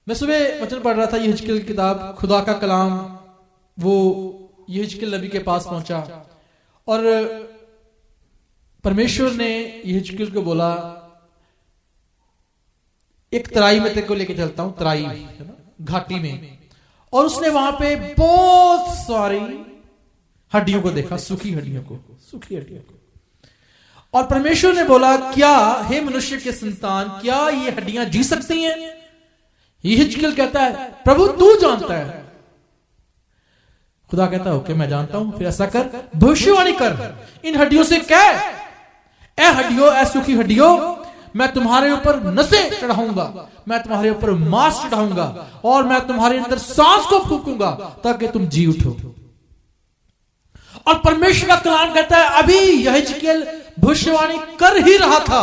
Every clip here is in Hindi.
मैं सुबह वचन पढ़ रहा था, यहेजकेल की किताब, खुदा का कलाम वो यहेजकेल नबी के पास पहुंचा और परमेश्वर ने यहेजकेल को बोला, एक तराई में तेरे को लेके चलता हूं, तराई है ना, घाटी में। और उसने वहां पे बहुत सारी हड्डियों को देखा, सूखी हड्डियों को। और परमेश्वर ने बोला, क्या हे मनुष्य के संतान, क्या ये हड्डियां जी सकती हैं? यहेजकेल कहता है, प्रभु तू जानता है। खुदा कहता है, ओके मैं जानता हूं, फिर ऐसा कर, भविष्यवाणी कर, इन हड्डियों से कह, ए हड्डियों, ए सूखी हड्डियों, मैं तुम्हारे ऊपर नसें चढ़ाऊंगा, मैं तुम्हारे ऊपर मांस चढ़ाऊंगा और मैं तुम्हारे अंदर सांस को फूंकूंगा ताकि तुम जी उठो। और परमेश्वर का कलाम कहता है, अभी यहेजकेल भविष्यवाणी कर ही रहा था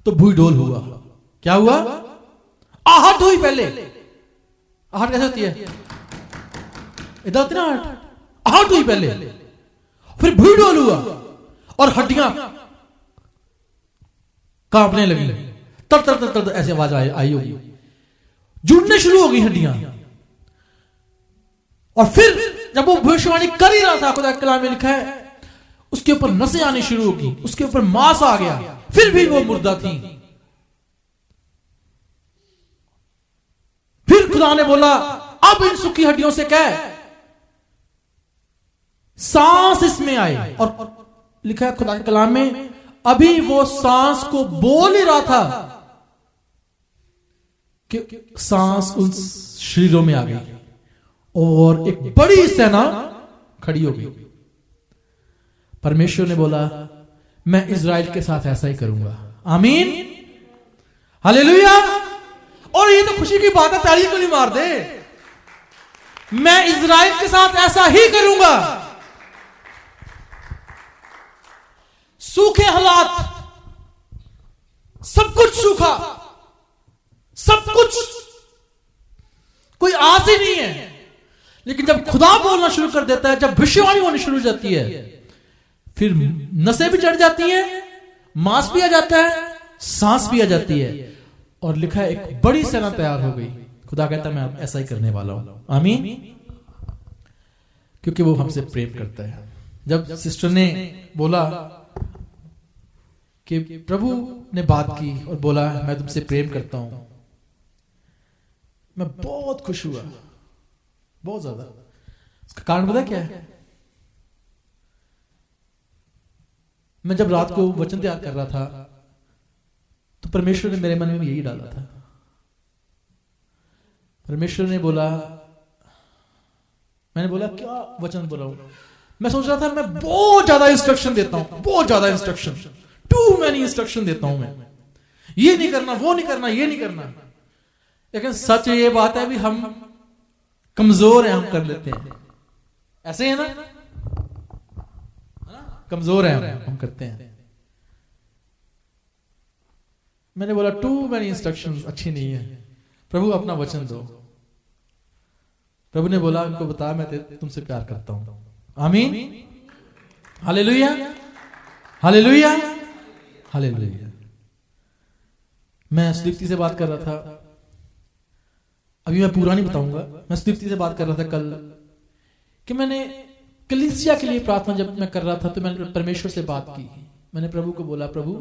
तो भूई डोल हुआ। क्या हुआ? आहट हुई। पहले आहट कैसे होती है? इधर होती ना आहट हुई पहले, फिर भूई डोल हुआ और हड्डियां कांपने लगी, तड़ ऐसी आवाज आई होगी, जुड़ने शुरू हो गई हड्डियां। और फिर जब वो भविष्यवाणी कर ही रहा था, खुदा के कलाम में लिखा है, उसके ऊपर नसें आनी शुरू होगी, उसके ऊपर मांस आ गया, फिर भी वो मुर्दा थी। फिर खुदा ने बोला, अब इन सूखी हड्डियों से कह, सांस इसमें आए। और लिखा है खुदा के कलाम में, अभी वो सांस को बोल ही रहा था कि सांस उन शरीरों में आ गई और एक बड़ी सेना खड़ी हो गई। परमेश्वर ने बोला, मैं इज़राइल के साथ ऐसा ही करूंगा। आमीन, हालेलुया। और ये तो खुशी की बात है, ताली को नहीं मार दे। मैं इज़राइल के साथ ऐसा ही करूंगा। सूखे हालात, सब कुछ सूखा, सब कुछ, कोई आस ही नहीं है। लेकिन जब खुदा बोलना शुरू कर देता है, जब भविष्यवाणी होनी शुरू हो जाती है, फिर नसें भी चढ़ जाती हैं, मांस भी आ जाता है, सांस भी आ जाती है। और लिखा है, एक बड़ी सेना तैयार हो गई। खुदा कहता है, मैं ऐसा ही करने वाला हूं। आमीन, क्योंकि वो हमसे प्रेम करता है। जब सिस्टर ने बोला कि प्रभु ने बात की और बोला, मैं तुमसे प्रेम करता हूं, मैं बहुत खुश हुआ, बहुत ज्यादा। इसका कारण पता क्या है? मैं जब रात को वचन तैयार कर रहा था तो परमेश्वर ने मेरे मन में यही डाला था। परमेश्वर ने बोला, मैंने बोला क्या वचन बोला हूं? मैं सोच रहा था मैं बहुत ज्यादा इंस्ट्रक्शन देता हूं, बहुत ज्यादा इंस्ट्रक्शन, टू मैनी इंस्ट्रक्शन देता हूं मैं, ये नहीं करना, वो नहीं करना, ये नहीं करना। लेकिन सच ये बात है भी हम कमजोर हैं, हम कर लेते हैं। ऐसे है ना, कमजोर हैं हम करते हैं। मैंने बोला टू मैनी इंस्ट्रक्शंस अच्छी नहीं है, प्रभु अपना वचन दो। प्रभु ने बोला, उनको बता, मैं तुमसे प्यार करता हूं। आमीन, हालेलुया, हालेलुया, हालेलुया। मैं सुदीप्ति से बात कर रहा था, अभी मैं पूरा नहीं बताऊंगा। मैं सुदीप्ति से बात कर रहा था कल कि मैंने कलीसिया के लिए प्रार्थना जब मैं कर रहा था तो मैंने परमेश्वर से बात की। मैंने प्रभु को बोला, प्रभु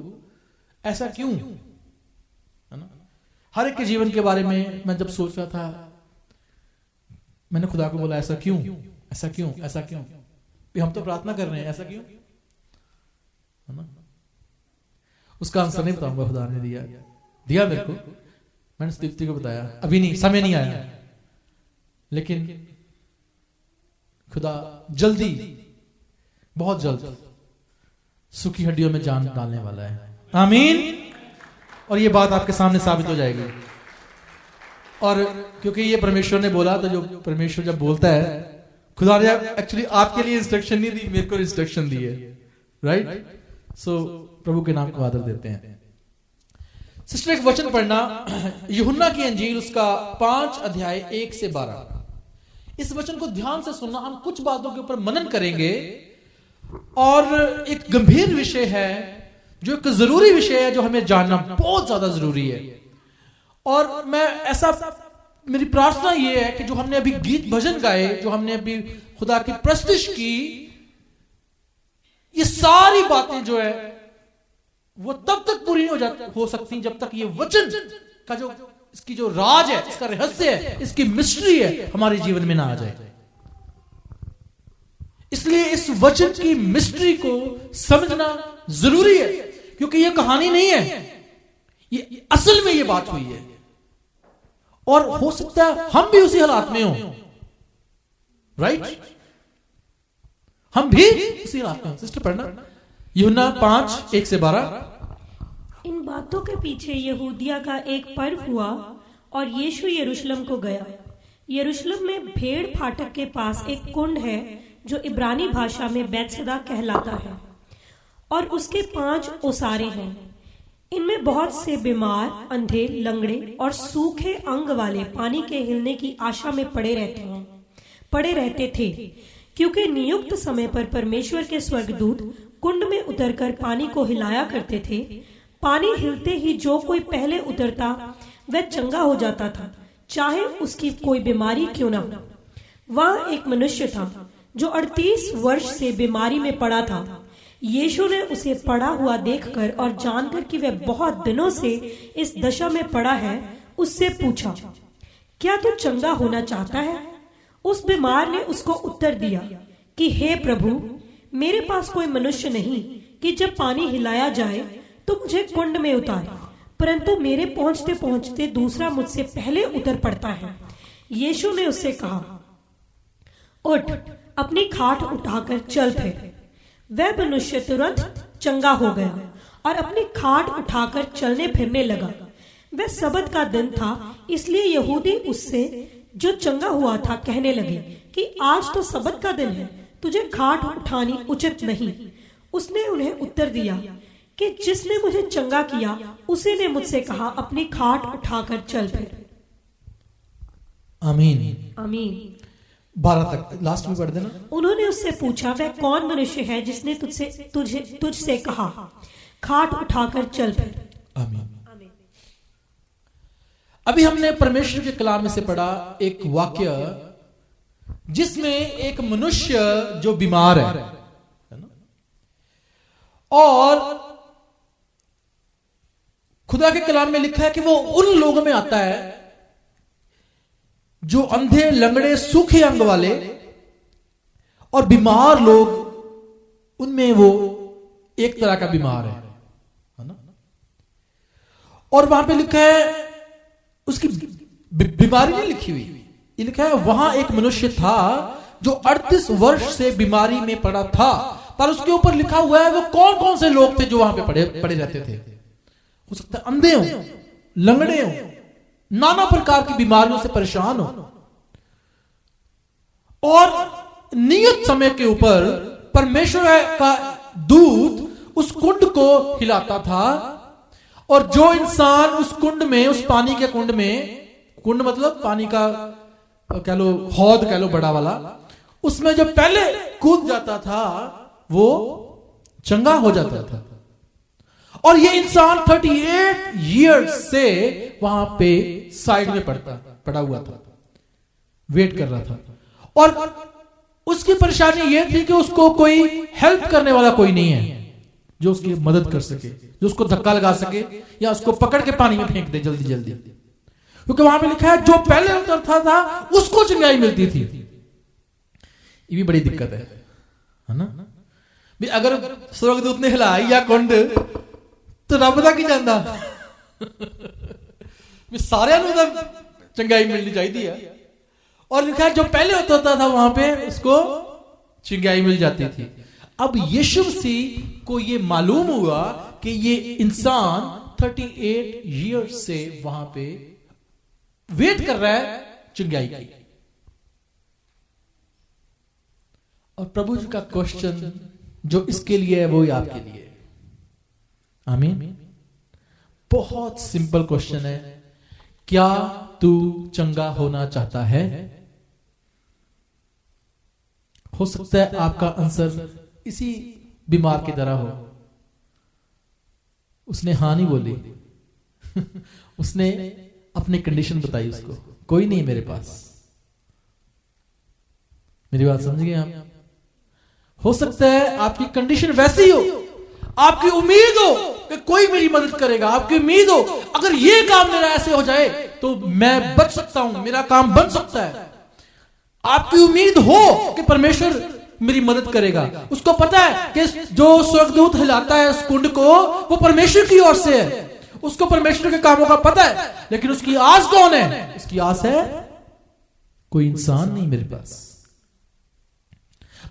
ऐसा क्यों, है ना? हर एक के जीवन के बारे में मैं जब सोच रहा था, मैंने खुदा को बोला, ऐसा क्यों, ऐसा क्यों, ऐसा क्यों? हम तो प्रार्थना कर रहे हैं, ऐसा क्यों, है ना? उसका आंसर नहीं बताऊंगा, खुदा ने दिया मेरे को। मैंने सुदीप्ति को बताया, अभी नहीं, समय नहीं आया, लेकिन खुदा जल्दी, बहुत जल्द सूखी हड्डियों में जान डालने वाला है। आमीन। और ये बात आपके सामने साबित हो जाएगी। और क्योंकि ये परमेश्वर ने बोला, तो जो परमेश्वर जब बोलता है, खुदा ने एक्चुअली आपके लिए इंस्ट्रक्शन नहीं दी, मेरे को इंस्ट्रक्शन दी है, राइट? सो प्रभु के नाम को आदर देते हैं। सिस्टर एक वचन पढ़ना, यूहन्ना की अंजील उसका 5 अध्याय 1 से 12। इस वचन को ध्यान से सुनना। हम कुछ बातों के ऊपर मनन करेंगे और एक गंभीर विषय है, जो एक जरूरी विषय है, जो हमें जानना बहुत ज्यादा जरूरी है। और मैं ऐसा मेरी प्रार्थना ये है कि जो हमने अभी गीत भजन गाए, जो हमने अभी खुदा की प्रस्तुति की, ये सारी बातें जो है वो तब तक पूरी हो सकती जब तक ये वचन का जो इसकी जो राज है, इसका रहस्य है, इसकी मिस्ट्री है, हमारे जीवन में ना आ जाए। इसलिए इस वचन की मिस्ट्री को समझना जरूरी है, क्योंकि ये कहानी नहीं है, ये असल में ये बात हुई है। और हो सकता है हम भी उसी हालात में हो, राइट? हम भी उसी हालात में हो। सिस्टर पढ़ना यूहन्ना 5:1-12। इन बातों के पीछे यहूदिया का एक पर्व हुआ और यीशु यरूशलेम को गया। यरूशलेम में भेड़ फाटक के पास एक कुंड है जो इब्रानी भाषा में बैतसदा कहलाता है, और उसके 5 ओसारे हैं। इनमें बहुत से बीमार, अंधे, लंगड़े और सूखे अंग वाले पानी के हिलने की आशा में पड़े रहते थे, क्योंकि नियुक्त समय पर परमेश्वर के स्वर्गदूत कुंड में उतरकर पानी को हिलाया करते थे। पानी हिलते ही जो कोई पहले उतरता वह चंगा हो जाता था, चाहे उसकी कोई बीमारी क्यों न हो। वहां एक मनुष्य था जो 38 वर्ष से बीमारी में पड़ा था। यीशु ने उसे पड़ा हुआ देखकर और जानकर कि वह बहुत दिनों से इस दशा में पड़ा है, उससे पूछा, क्या तू चंगा होना चाहता है? उस बीमार ने उसको उत्तर दिया कि हे प्रभु, मेरे पास कोई मनुष्य नहीं कि जब पानी हिलाया जाए तो मुझे कुंड में उतारे, परंतु मेरे पहुंचते पहुंचते दूसरा मुझसे पहले उतर पड़ता है। यीशु ने उससे कहा, उठ, अपनी खाट उठाकर चल फिर। वह मनुष्य तुरंत चंगा हो गया और अपनी खाट उठाकर चलने फिरने लगा। वह सबत का दिन था, इसलिए यहूदी उससे जो चंगा हुआ था कहने लगे कि आज तो सबत का दिन है, तुझे खाट उठानी उचित नहीं। उसने उन्हें उत्तर दिया कि जिसने मुझे चंगा किया उसी ने मुझसे कहा, अपनी खाट उठाकर चल फिर। आमीन आमीन। 12 तक लास्ट में पढ़ देना। उन्होंने उससे पूछा, वह कौन मनुष्य है जिसने तुझसे कहा, खाट उठाकर चल फिर? आमीन। अभी हमने परमेश्वर के कलाम में से पढ़ा एक वाक्य जिसमें एक मनुष्य जो बीमार है ना, और खुदा के कलाम में लिखा है कि वो उन लोगों में आता है जो अंधे, लंगड़े, सूखे अंग वाले और बीमार लोग, उनमें वो एक तरह का बीमार है ना। और वहां पे लिखा है, उसकी बीमारी नहीं लिखी हुई, ये लिखा है वहां एक मनुष्य था जो 38 वर्ष से बीमारी में पड़ा था, पर उसके ऊपर लिखा हुआ है वो कौन कौन से लोग थे जो वहां पे पड़े रहते थे। हो सकता है अंधे हो, लंगड़े हो, नाना प्रकार की बीमारियों से परेशान हो। और नियत समय के ऊपर परमेश्वर का दूत उस कुंड को हिलाता था, और जो इंसान उस कुंड में, उस पानी के कुंड में, कुंड मतलब पानी का कह लो, हौद कह लो, बड़ा वाला, उसमें जब पहले कूद जाता था वो चंगा हो जाता था। और ये इंसान 38 ईयर्स से वहां पे साइड में पड़ा हुआ था, वेट कर रहा था। और उसकी परेशानी ये थी कि उसको कोई हेल्प करने वाला कोई नहीं है जो उसकी मदद कर सके, जो उसको धक्का लगा सके या उसको पकड़ के पानी में फेंक दे जल्दी जल्दी, क्योंकि वहां पे लिखा है जो पहले उतरता था उसको चंगाई मिलती थी। ये भी बड़ी दिक्कत है ना। भी अगर स्वर्गदूत ने हिलाई या कुंड तो रब दा की जांदा भी सारे चंगाई मिलनी चाहिए है। और लिखा है जो पहले उतरता था वहां पे उसको चंगाई मिल जाती थी। अब यीशु मसीह को ये मालूम हुआ कि ये इंसान 38 ईयर्स से वहां पे वेट कर रहा है चंगाई की। और प्रभु जी का क्वेश्चन जो इसके लिए है वो ही आपके लिए। आमीन। बहुत सिंपल क्वेश्चन है, क्या तू चंगा होना चाहता है? हो सकता है आपका आंसर इसी बीमार की तरह हो। उसने हाँ नहीं बोली उसने अपनी कंडीशन बताई उसको, कोई नहीं मेरे पास। मेरी बात समझ गए आप? हो सकता है आपकी कंडीशन वैसी हो, आपकी उम्मीद हो कि कोई मेरी मदद करेगा, आपकी उम्मीद हो अगर ये काम मेरा ऐसे हो जाए तो मैं बच सकता हूं, मेरा काम बन सकता है। आपकी उम्मीद हो कि परमेश्वर मेरी मदद करेगा। उसको पता है कि जो स्वर्गदूत हिलाता है उस कुंड को, वो परमेश्वर की ओर से है। उसको परमेश्वर के कामों का पता है, लेकिन उसकी आस कौन है? उसकी आस है कोई इंसान नहीं मेरे पास।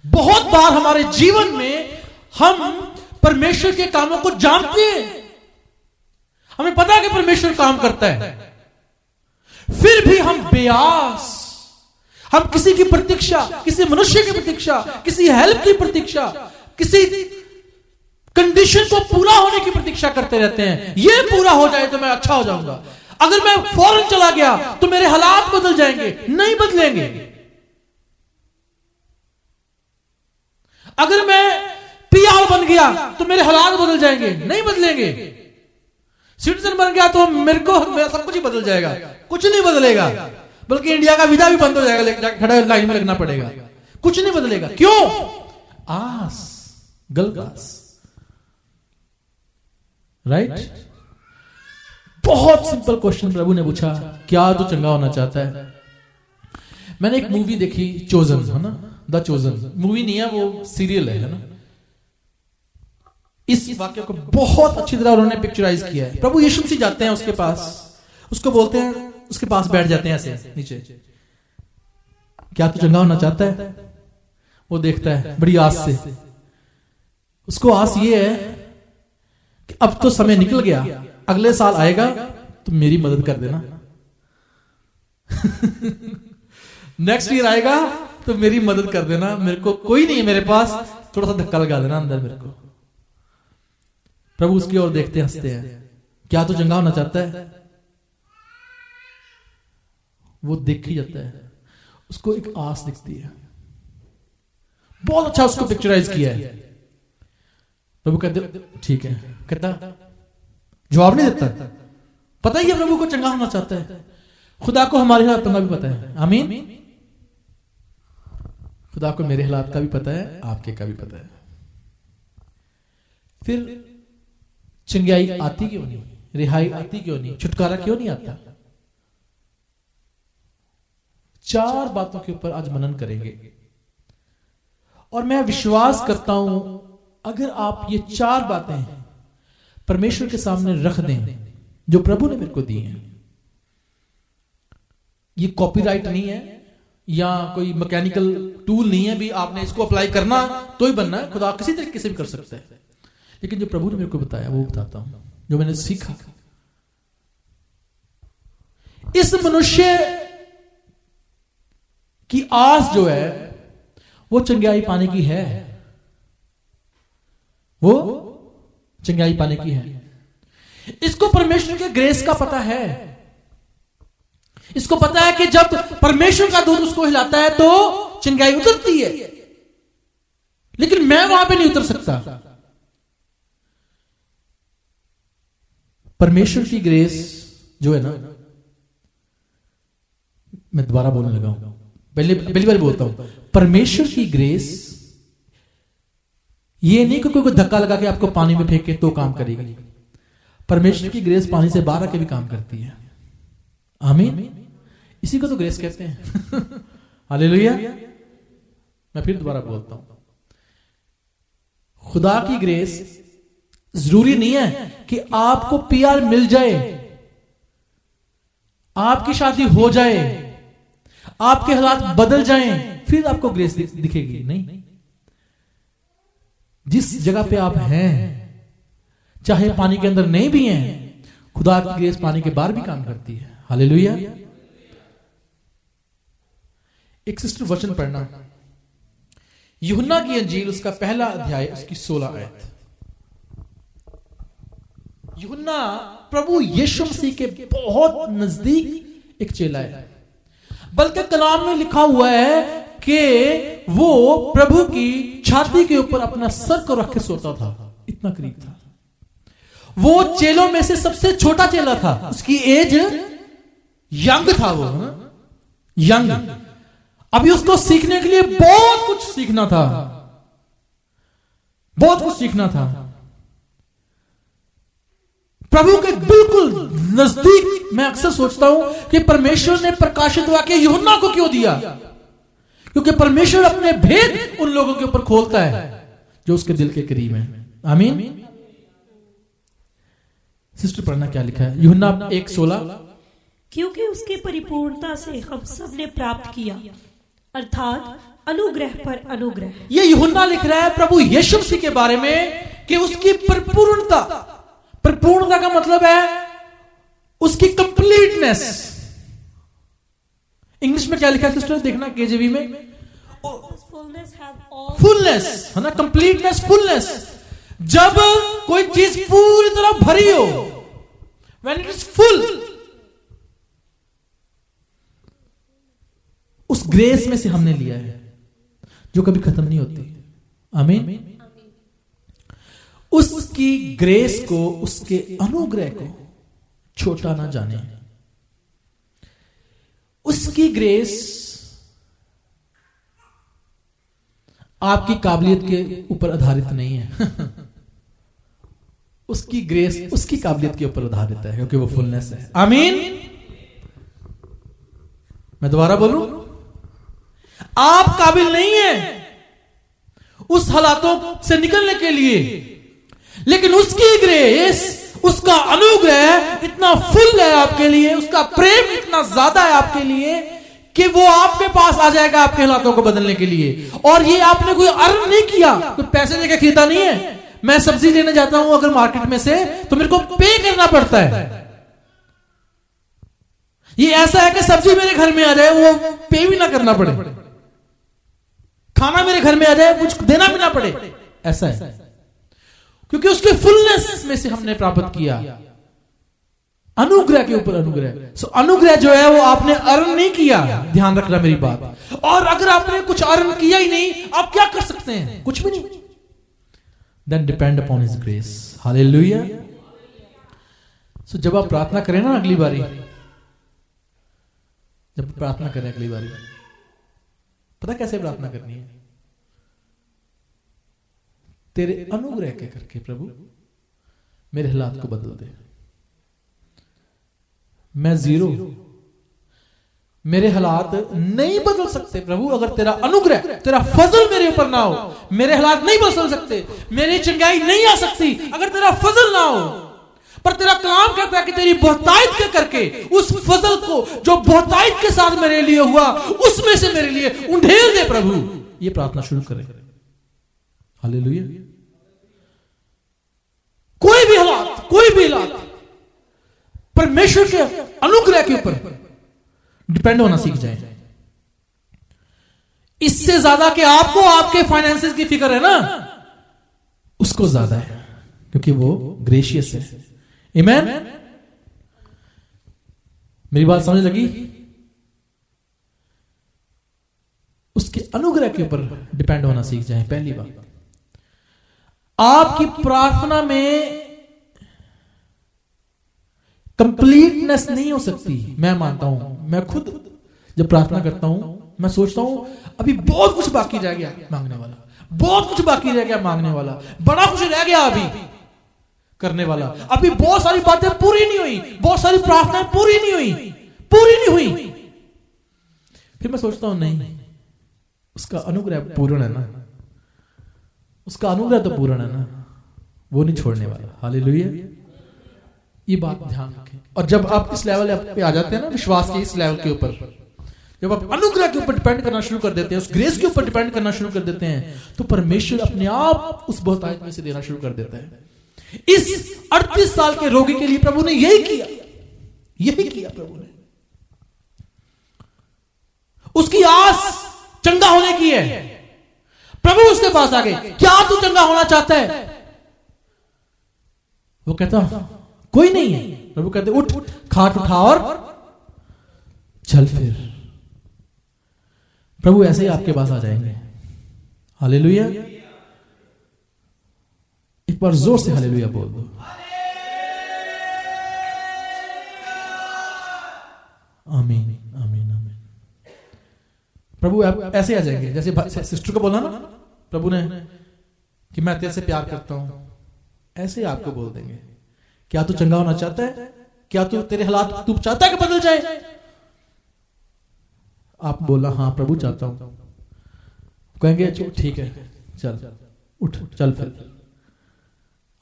बहुत बार हमारे जीवन में हम परमेश्वर के कामों को जानते हैं, हमें पता है कि परमेश्वर काम करता है, फिर भी हम बेआस, हम किसी की प्रतीक्षा, किसी मनुष्य की प्रतीक्षा, किसी हेल्प की प्रतीक्षा, किसी कंडीशन को पूरा होने की प्रतीक्षा करते रहते हैं। ये पूरा हो जाए तो मैं अच्छा हो जाऊंगा, अगर मैं फौरन चला गया तो मेरे हालात बदल जाएंगे। नहीं बदलेंगे। अगर मैं पीआर बन गया तो मेरे हालात बदल जाएंगे। नहीं बदलेंगे। सिटीजन बन गया तो मेरा सब कुछ ही बदल जाएगा। कुछ नहीं बदलेगा, बल्कि इंडिया का वीजा भी बंद हो जाएगा, खड़ा लाइन में लगना पड़ेगा। कुछ नहीं बदलेगा। क्यों? आस, गलत आस। राइट? बहुत सिंपल क्वेश्चन प्रभु ने पूछा, क्या तू चंगा होना चाहता है? मैंने एक मूवी देखी, चोजन, है ना, द चोजन। मूवी नहीं है, वो सीरियल है ना। इस वाक्य को बहुत अच्छी तरह उन्होंने पिक्चराइज किया है। प्रभु यीशु मसीह जाते हैं उसके पास, उसको बोलते हैं, उसके पास बैठ जाते हैं ऐसे नीचे, क्या तू चंगा होना चाहता है? वो देखता है बड़ी आस से। उसको आस ये है कि अब तो समय निकल गया, अगले साल आएगा तो मेरी मदद कर देना। नेक्स्ट ईयर आएगा तो मेरी मदद कर देना। मेरे को कोई नहीं है मेरे पास, थोड़ा सा धक्का लगा देना अंदर मेरे को। प्रभु उसकी ओर देखते हंसते हैं, क्या तू चंगा होना चाहता है? वो देख ही जाता है, उसको एक आस दिखती है। बहुत अच्छा उसको पिक्चराइज किया है। प्रभु कहते ठीक है, कहता जवाब नहीं देता। पता ही है प्रभु को चंगा होना चाहता है। खुदा को हमारे हालात का भी पता है। आमीन। खुदा को मेरे हालात का भी पता है, आपके का भी पता है। फिर चंगाई आती क्यों नहीं? रिहाई आती क्यों नहीं? छुटकारा क्यों नहीं आता? 4 बातों के ऊपर आज मनन करेंगे, और मैं विश्वास करता हूं अगर आप ये 4 बातें परमेश्वर के सामने रख दें जो प्रभु ने मेरे को दी हैं। ये कॉपीराइट नहीं है या कोई मैकेनिकल टूल नहीं है भी आपने इसको अप्लाई करना तो ही बनना है। खुदा किसी तरीके से भी कर सकता है, लेकिन जो प्रभु ने मेरे को बताया वो बताता हूं, जो मैंने सीखा। इस मनुष्य की आस जो है वो चंगाई पाने की है, वो चंगाई पाने की है। इसको परमेश्वर के ग्रेस का पता है। इसको पता है कि जब परमेश्वर का दूत उसको हिलाता है तो चंगाई उतरती है, लेकिन मैं वहां पे नहीं उतर सकता। परमेश्वर की ग्रेस जो है ना, मैं दोबारा बोलने लगा हूं, पहली बार बोलता हूं। परमेश्वर की ग्रेस ये नहीं कि कोई धक्का लगा के आपको पानी में फेंक के तो काम करेगी। परमेश्वर की ग्रेस पानी से बाहर आके भी काम करती है। आमीन। इसी को तो ग्रेस कहते हैं। हालेलुया। मैं फिर दोबारा बोलता हूं, खुदा की ग्रेस जरूरी नहीं है कि आपको पीआर मिल जाए, आपकी शादी हो जाए, आपके हालात बदल जाएं, फिर आपको ग्रेस दिखेगी। नहीं, जिस जगह पे आप हैं, चाहे पानी के अंदर नहीं भी हैं, खुदा की ग्रेस पानी के बाहर भी काम करती है। हालेलुया। एक सिस्टर वचन पढ़ना, यूहन्ना की अंजील उसका पहला अध्याय उसकी 16 आयत। यूहन्ना प्रभु यीशु मसीह के बहुत नजदीक एक चेला है, बल्कि कलाम में लिखा हुआ है कि वो प्रभु की छाती के ऊपर अपना सर को रख के सोता था, इतना करीब था। वो चेलों में से सबसे छोटा चेला था, उसकी एज यंग था वो, है ना, यंग। अभी उसको सीखने के लिए बहुत कुछ सीखना था, बहुत कुछ सीखना था। प्रभु के बिल्कुल नजदीक मैं अक्सर सोचता हूं कि परमेश्वर ने प्रकाशित वाक्य यूहन्ना को क्यों दिया, क्योंकि परमेश्वर अपने भेद उन लोगों के ऊपर खोलता है जो उसके दिल के करीब है। आमीन। सिस्टर पढ़ना क्या लिखा है, यूहन्ना 1:16। क्योंकि उसकी परिपूर्णता से हम सब ने प्राप्त किया, अर्थात अनुग्रह पर अनुग्रह। ये यूहन्ना लिख रहा है प्रभु यीशु मसीह के बारे में कि उसकी परिपूर्णता, परिपूर्णता का मतलब है उसकी कंप्लीटनेस। इंग्लिश में क्या लिखा है सिस्टर, देखना केजेवी में, फुलनेस, है ना, कंप्लीटनेस, फुलनेस। जब कोई चीज पूरी तरह भरी हो, व्हेन इट इज फुल, उस ग्रेस में से हमने लिया है जो कभी खत्म नहीं होती। आमीन। उसकी ग्रेस को, उसके अनुग्रह को छोटा ना जाने। उसकी ग्रेस आपकी काबिलियत के ऊपर आधारित नहीं है उसकी ग्रेस उसकी काबिलियत के ऊपर आधारित है, क्योंकि वो फुलनेस है। आमीन। मैं दोबारा बोलूं, आप काबिल नहीं है उस हालातों से निकलने के लिए, लेकिन उसकी ग्रेस, उसका अनुग्रह इतना फुल है आपके लिए, उसका प्रेम इतना ज्यादा है आपके लिए कि वो आपके पास आ जाएगा आपके हालातों को बदलने के लिए। और ये आपने कोई अर्न नहीं किया, कोई पैसे देकर खरीदा नहीं है। मैं सब्जी लेने जाता हूं अगर मार्केट में से, तो मेरे को पे करना पड़ता है। ये ऐसा है कि सब्जी मेरे घर में आ जाए, वो पे भी ना करना पड़े, खाना मेरे घर में आ जाए, कुछ देना भी ना पड़े, ऐसा है, क्योंकि उसके फुलनेस में से हमने प्राप्त किया, अनुग्रह के ऊपर अनुग्रह। सो अनुग्रह जो है वो आपने अर्न नहीं किया, ध्यान रखना मेरी बात। और अगर आपने कुछ अर्न किया ही नहीं, आप क्या कर सकते हैं, कुछ भी नहीं। Then depend upon his grace. Hallelujah. So जब आप प्रार्थना करें ना अगली बारी, जब प्रार्थना करें अगली बारी, पता कैसे प्रार्थना करनी है, तेरे अनुग्रह के करके प्रभु मेरे हालात को बदल दे। मैं जीरो, मेरे हालात नहीं बदल सकते प्रभु अगर तेरा अनुग्रह, तेरा फजल मेरे ऊपर ना हो। मेरे हालात नहीं बदल सकते, मेरी चंगाई नहीं आ सकती अगर तेरा फजल ना हो। पर तेरा कलाम कहता है कि तेरी बहुतायत के करके उस फजल को जो बहुतायत के साथ मेरे लिए हुआ, उसमें से मेरे लिए उंडेल दे प्रभु। ये प्रार्थना शुरू करें। हालेलुया। कोई भी हालात परमेश्वर के अनुग्रह के ऊपर डिपेंड होना सीख जाए। इससे ज्यादा कि आपको आपके फाइनेंसेस की फिक्र है ना, उसको ज्यादा है, क्योंकि वो ग्रेशियस है। आमीन। मेरी बात समझ लगी? उसके अनुग्रह के ऊपर डिपेंड होना सीख जाए। पहली बात, आपकी प्रार्थना में कंप्लीटनेस नहीं हो सकती। मैं मानता हूं, मैं खुद जब प्रार्थना करता हूं, मैं सोचता हूं अभी बहुत कुछ बाकी रह गया मांगने वाला, बहुत कुछ बाकी रह गया मांगने वाला, बड़ा कुछ रह गया अभी करने वाला, अभी बहुत सारी बातें पूरी नहीं हुई, बहुत सारी प्रार्थनाएं पूरी नहीं हुई। फिर मैं सोचता हूं नहीं, उसका अनुग्रह पूर्ण है ना, उसका अनुग्रह तो पूर्ण है ना, वो नहीं छोड़ने वाला। हालेलुया। ये बात ध्यान रखें। और जब आप इस लेवल पे आ जाते हैं ना, विश्वास के इस लेवल के ऊपर, जब आप अनुग्रह के ऊपर डिपेंड करना शुरू कर देते हैं, उस ग्रेस के ऊपर डिपेंड करना शुरू कर देते हैं, तो परमेश्वर अपने आप उस बहुतायत में से देना शुरू कर देता है। इस 38 साल के रोगी के लिए प्रभु ने यही किया प्रभु ने। उसकी आस चंगा होने की है। प्रभु उसके पास आ गए, क्या तू चंगा होना चाहता है? वो कहता कोई नहीं है। प्रभु कहते उठ, खाट उठा और चल फिर। प्रभु ऐसे ही आपके पास आ जाएंगे। हालेलुया। एक बार जोर से हालेलुया बोल दो। आमीन आमीन आमीन। प्रभु आप ऐसे आ जाएंगे जैसे सिस्टर को बोला ना प्रभु ने कि मैं तेरे से प्यार करता हूं, ऐसे आपको बोल देंगे। क्या तू चंगा होना चाहता है? क्या तू तेरे हालात तू चाहता है कि बदल जाए? आप बोला हाँ प्रभु चाहता हूं, कहेंगे ठीक है चल उठ चल फिर।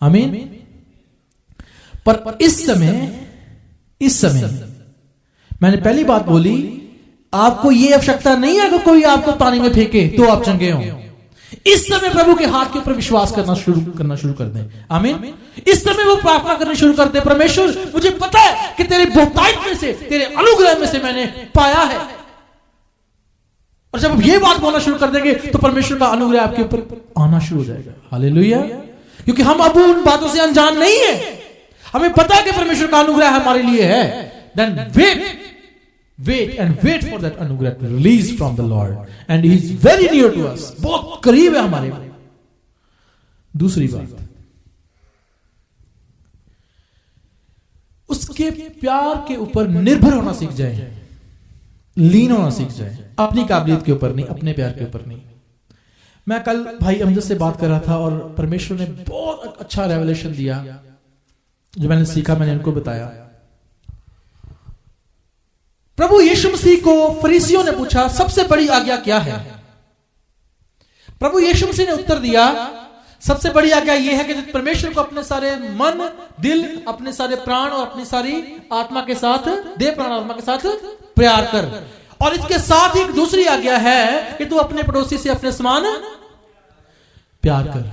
आमीन। पर इस समय मैंने पहली बात बोली, आपको यह आवश्यकता नहीं है कि कोई आपको पानी में फेंके तो आप चंगे हों। इस समय प्रभु के हाथ के ऊपर विश्वास करना शुरू कर दें। आमीन। इस समय वो प्रार्थना करनी शुरू कर दे, परमेश्वर मुझे पता है कि तेरे बहुतायत में से, तेरे अनुग्रह में से मैंने पाया है। और जब आप ये बात बोलना शुरू कर देंगे तो परमेश्वर का अनुग्रह आपके ऊपर आना शुरू हो जाएगा। हालेलुया। क्योंकि हम अब उन बातों से अनजान नहीं है, हमें पता है कि परमेश्वर का अनुग्रह हमारे लिए है। Then wait for that अनुग्रह to release from the Lord, and He is very near to us, बहुत करीब है हमारे। दूसरी बात, उसके प्यार के ऊपर निर्भर होना सीख जाए, लीन होना सीख जाए, अपनी काबिलियत के ऊपर नहीं, अपने प्यार के ऊपर नहीं। मैं कल भाई अमजद से बात कर रहा था और परमेश्वर ने बहुत अच्छा रेवलेशन दिया, जो मैंने सीखा मैंने उनको बताया। प्रभु यीशु मसीह को फरीसियों ने पूछा सबसे बड़ी आज्ञा क्या है? प्रभु यीशु मसीह ने उत्तर दिया सबसे बड़ी आज्ञा यह है कि परमेश्वर को अपने सारे मन, दिल, अपने सारे प्राण और अपनी सारी आत्मा के साथ, देह प्राण आत्मा के साथ प्यार कर। और इसके साथ ही एक दूसरी आज्ञा है कि तू अपने पड़ोसी से अपने समान प्यार कर।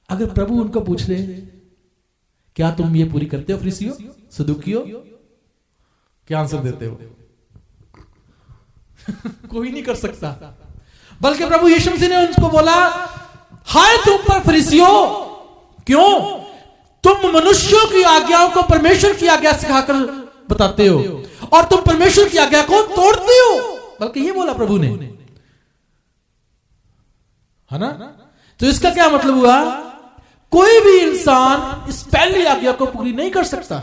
अगर प्रभु उनको पूछ ले क्या तुम ये पूरी करते हो फरीसियों, सदूकियों, क्या आंसर देते हो? कोई नहीं कर सकता। बल्कि प्रभु यीशु मसीह ने उनको बोला, हाय तुम पर फरीसियों, क्यों तुम मनुष्यों की आज्ञाओं को परमेश्वर की आज्ञा सिखाकर बताते हो और तुम परमेश्वर की आज्ञा को तोड़ते हो। बल्कि ये बोला प्रभु ने, है ना? तो इसका क्या मतलब हुआ? कोई भी इंसान इस पहली आज्ञा को पूरी नहीं कर सकता।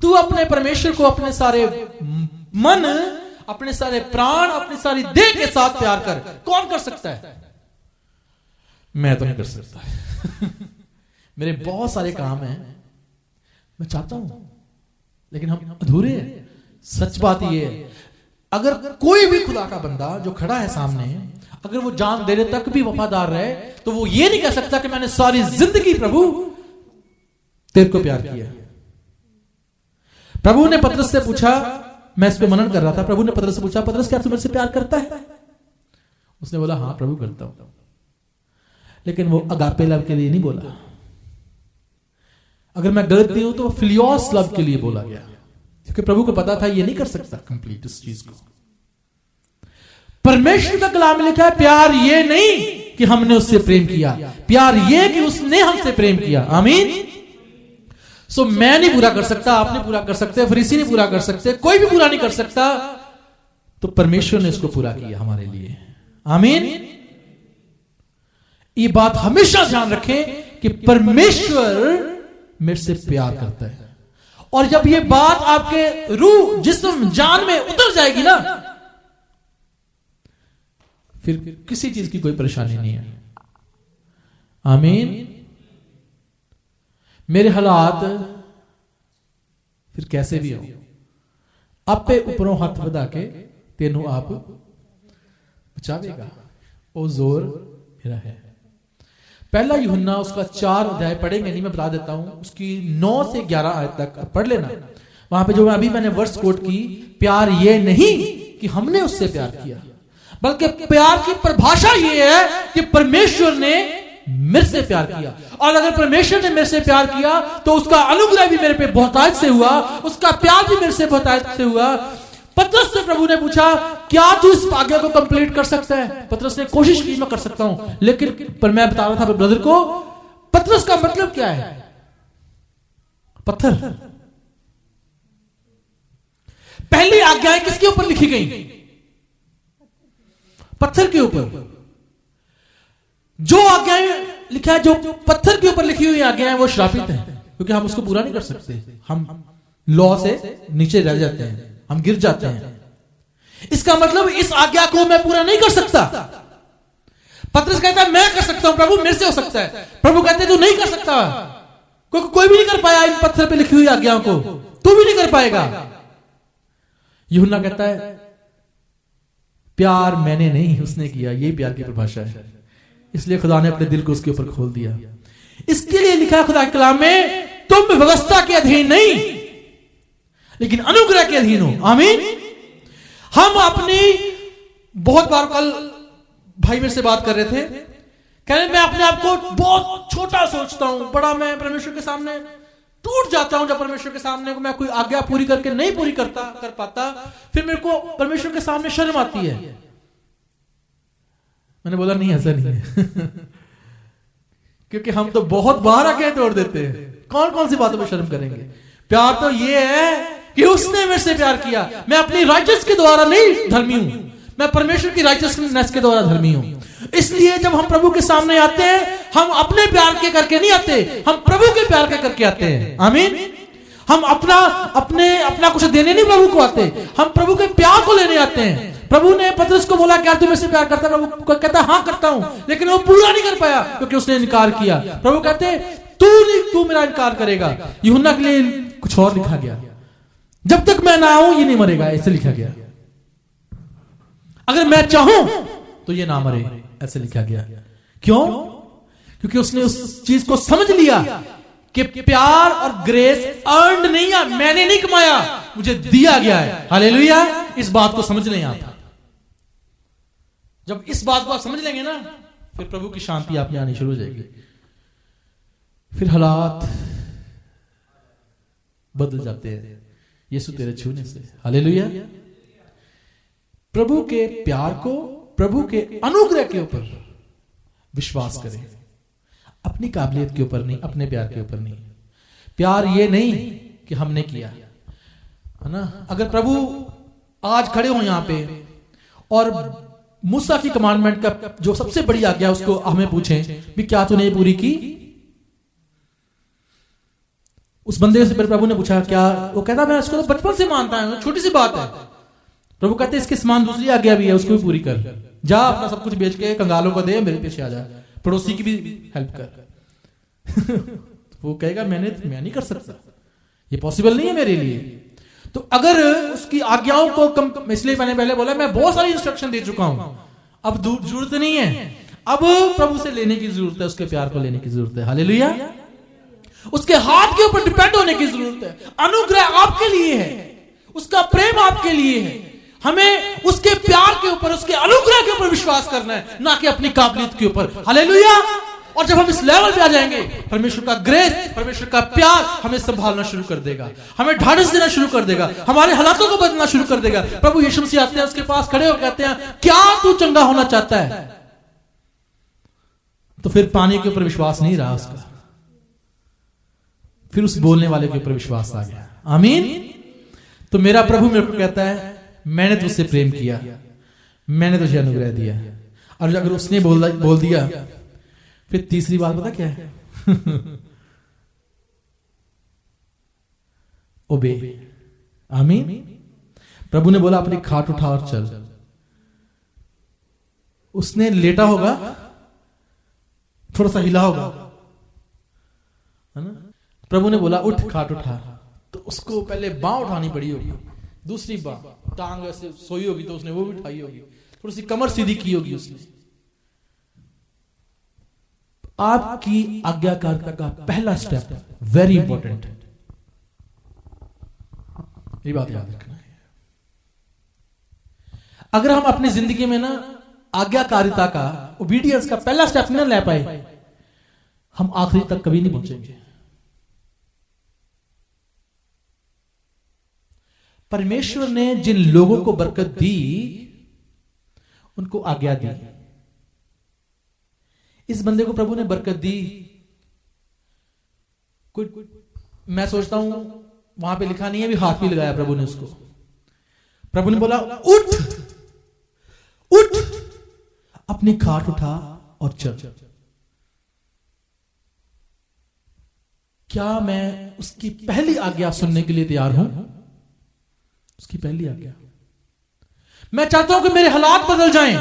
तू अपने परमेश्वर को अपने सारे मन, अपने सारे प्राण, अपनी सारी देह के साथ प्यार कर। कौन कर सकता है? मैं तो नहीं कर सकता। मेरे बहुत सारे काम हैं, मैं चाहता हूं, लेकिन हम अधूरे हैं। सच बात ये है, अगर कोई भी खुदा का बंदा जो खड़ा है सामने, अगर वो जान देने तक भी वफादार रहे, तो वो ये नहीं कह सकता कि मैंने सारी जिंदगी प्रभु तेरे को प्यार किया। प्रभु ने पतरस से पूछा, मैं इस पे मनन कर रहा था, प्रभु ने पतरस से पूछा, पतरस क्या तू मेरे से प्यार करता है? उसने बोला हाँ प्रभु करता हूं। लेकिन वो अगापे लव के लिए नहीं बोला। अगर मैं गलत नहीं हूं तो वो फिलियोस लव के लिए बोला गया, क्योंकि प्रभु को पता था ये नहीं कर सकता कंप्लीट इस चीज को। परमेश्वर का कलाम में लिखा है प्यार ये नहीं कि हमने उससे प्रेम किया, प्यार ये कि उसने हमसे प्रेम किया। आमीन। सो मैं नहीं पूरा कर सकता, आप नहीं पूरा कर सकते, फरीसी नहीं पूरा कर सकते, कोई भी पूरा नहीं कर सकता, तो परमेश्वर ने इसको पूरा किया हमारे लिए। आमीन। ये बात हमेशा ध्यान रखें कि परमेश्वर मेरे से प्यार करता है। और जब ये बात आपके रूह, जिस्म, जान में उतर जाएगी ना, फिर किसी चीज की कोई परेशानी नहीं है। आमीन। मेरे हालात फिर कैसे भी हो, आपे ऊपरों हाथ बढ़ा के तेनू आप बचावेगा, ओ जोर मेरा है। पहला यूहन्ना उसका 4 अध्याय पढ़ेंगे नहीं, मैं बता देता हूं, उसकी 9 से 11 आयत तक पढ़ लेना। वहां पे जो अभी मैंने वर्स कोट की, प्यार ये नहीं कि हमने उससे प्यार किया, बल्कि प्यार की परिभाषा ये है कि परमेश्वर ने मेरे से प्यार किया। और अगर परमेश्वर ने मेरे से प्यार किया तो उसका अनुग्रह भी मेरे पे बहुतायत से हुआ, उसका प्यार भी मेरे से बहुतायत से हुआ। पतरस से प्रभु ने पूछा क्या तू इस आज्ञा को कंप्लीट कर सकता है? पतरस ने कोशिश की मैं कर सकता हूं, लेकिन पर मैं बता रहा था ब्रदर को, पतरस का मतलब क्या है? पत्थर। पहली आज्ञाएं किसके ऊपर लिखी गई? पत्थर के ऊपर। जो आज्ञाएं लिखा है, जो पत्थर के ऊपर लिखी हुई आज्ञाएं वो श्रापित हैं। क्योंकि हम उसको पूरा नहीं कर सकते, हम लॉ से नीचे रह जाते हैं, हम गिर जाते हैं। इसका मतलब इस आज्ञा को मैं पूरा नहीं कर सकता। पतरस कहता है मैं कर सकता हूं प्रभु, मेरे से हो सकता है। प्रभु कहते हैं तू नहीं कर सकता, क्योंकि कोई भी नहीं कर पाया इन पत्थर पे लिखी हुई आज्ञाओं को, तू भी नहीं कर पाएगा। यूहन्ना कहता है प्यार मैंने नहीं उसने किया, यही प्यार की परिभाषा है। इसलिए खुदा ने अपने दिल को उसके ऊपर खोल दिया। इसके लिए लिखा खुदा के कलाम में, तुम व्यवस्था के अधीन नहीं लेकिन अनुग्रह के अधीन हो। आमीन। हम अपनी, बहुत बार कल भाई मेरे से बात कर रहे थे, कह रहे मैं अपने आप को बहुत छोटा सोचता हूं, बड़ा मैं परमेश्वर के सामने टूट जाता हूं जब परमेश्वर के सामने को मैं कोई आज्ञा पूरी करके नहीं पूरी कर पाता, फिर मेरे को परमेश्वर के सामने शर्म आती है। मैंने बोला नहीं, ऐसा नहीं है क्योंकि हम तो बहुत बार आगे तोड़ देते हैं। कौन कौन सी बातों पर शर्म करेंगे? प्यार तो ये है कि उसने मेरे से प्यार किया। मैं अपनी राइचस के द्वारा नहीं धर्मी हूं, मैं परमेश्वर की राइचसनेस के द्वारा धर्मी हूं। इसलिए जब हम प्रभु के सामने आते हैं, हम अपने प्यार के करके नहीं आते, हम प्रभु के प्यार के करके आते हैं। आमीन। हम अपना कुछ देने नहीं प्रभु को आते, हम प्रभु के प्यार को लेने आते हैं। प्रभु ने पतरस को बोला क्या तू मुझसे प्यार करता है? प्रभु कहता हाँ करता हूं, लेकिन वो पूरा नहीं कर पाया क्योंकि उसने इनकार किया। प्रभु कहते तू मेरा इनकार करेगा। यूहन्ना के लिए कुछ और लिखा गया, जब तक मैं ना आऊं ये नहीं मरेगा, ऐसे लिखा गया। अगर मैं चाहूं तो ये ना मरे, ऐसे लिखा गया। क्यों? क्योंकि उसने उस चीज को समझ लिया कि प्यार और ग्रेस अर्न्ड नहीं है, मैंने नहीं कमाया, मुझे दिया गया है। हालेलुया। इस बात को समझ लें आप। जब इस बात को आप समझ लेंगे ना, फिर प्रभु की शांति आप में आनी शुरू हो जाएगी, फिर हालात बदल जाते हैं यीशु तेरे छूने से। हालेलुया। प्रभु के प्यार को, प्रभु के अनुग्रह के ऊपर विश्वास करें, अपनी काबिलियत के ऊपर नहीं, अपने प्यार के ऊपर नहीं। प्यार ये नहीं कि हमने किया, है ना। अगर प्रभु आज खड़े हो यहां पे और मूसा की कमांडमेंट का जो सबसे बड़ी आज्ञा उसको हमें पूछें भी क्या तूने पूरी की, उस बंदे से प्रभु ने पूछा क्या, वो कहता मैं इसको तो बचपन से मानता हूं, छोटी सी बात है। प्रभु कहते इसके समान दूसरी आज्ञा भी है, उसको भी पूरी कर। जा अपना सब कुछ बेच के कंगालों को दे, मेरे पीछे आ जा, पड़ोसी की भी हेल्प कर। वो कहेगा मैं नहीं कर सकता, ये पॉसिबल नहीं है मेरे लिए। तो अगर उसकी आज्ञाओं को इसलिए मैंने पहले बोला मैं बहुत सारी इंस्ट्रक्शन दे चुका हूं, अब जरूरत नहीं है, अब प्रभु से लेने की जरूरत है, उसके प्यार को लेने की जरूरत है। हालेलुया। उसके हाथ के ऊपर डिपेंड होने की जरूरत है। अनुग्रह आपके लिए है, उसका प्रेम आपके लिए है। हमें उसके प्यार के ऊपर, उसके अनुग्रह के ऊपर विश्वास करना है, ना कि अपनी काबिलियत के ऊपर। हालेलुया। और जब हम इस लेवल पे आ जाएंगे, परमेश्वर का ग्रेस, परमेश्वर का प्यार हमें संभालना शुरू कर देगा, हमें ढाढ़स देना शुरू कर देगा, हमारे हालातों को बदलना शुरू कर देगा। प्रभु यीशु मसीह आते हैं, उसके पास खड़े होकर कहते हैं क्या तू चंगा होना चाहता है? तो फिर पानी के ऊपर विश्वास नहीं रहा उसका, फिर उस बोलने वाले के ऊपर विश्वास आ गया। आमीन। तो मेरा प्रभु मेरे को कहता है मैंने तुझसे प्रेम किया, मैंने तुझे अनुग्रह दिया। और अगर उसने बोल दिया, फिर तीसरी बात पता क्या है? ओबे। आमीन। प्रभु ने बोला अपनी खाट उठा और चल। उसने लेटा होगा, थोड़ा सा हिला होगा, है ना। प्रभु ने बोला उठ, खाट उठा, तो उसको पहले बांह उठानी पड़ी होगी, दूसरी बांह, टांग ऐसे सोई होगी तो उसने वो भी उठाई होगी, थोड़ी सी कमर सीधी की होगी उसने। आपकी आज्ञाकारिता का पहला स्टेप वेरी इंपॉर्टेंट, ये बात याद रखना है। अगर हम अपनी जिंदगी में ना आज्ञाकारिता का, ओबीडियंस का पहला स्टेप न ले पाए, हम आखिरी तक कभी नहीं पहुंचेंगे। परमेश्वर ने जिन लोगों को बरकत दी, उनको आज्ञा दी। इस बंदे को प्रभु ने बरकत दी। मैं सोचता हूं वहां पे लिखा नहीं है, भी हाथ भी लगाया प्रभु ने उसको। प्रभु ने बोला उठ उठ, अपनी खाट उठा और चल। क्या मैं उसकी पहली आज्ञा सुनने के लिए तैयार हूं? उसकी पहली आज्ञा। मैं चाहता हूं कि मेरे हालात बदल जाएं,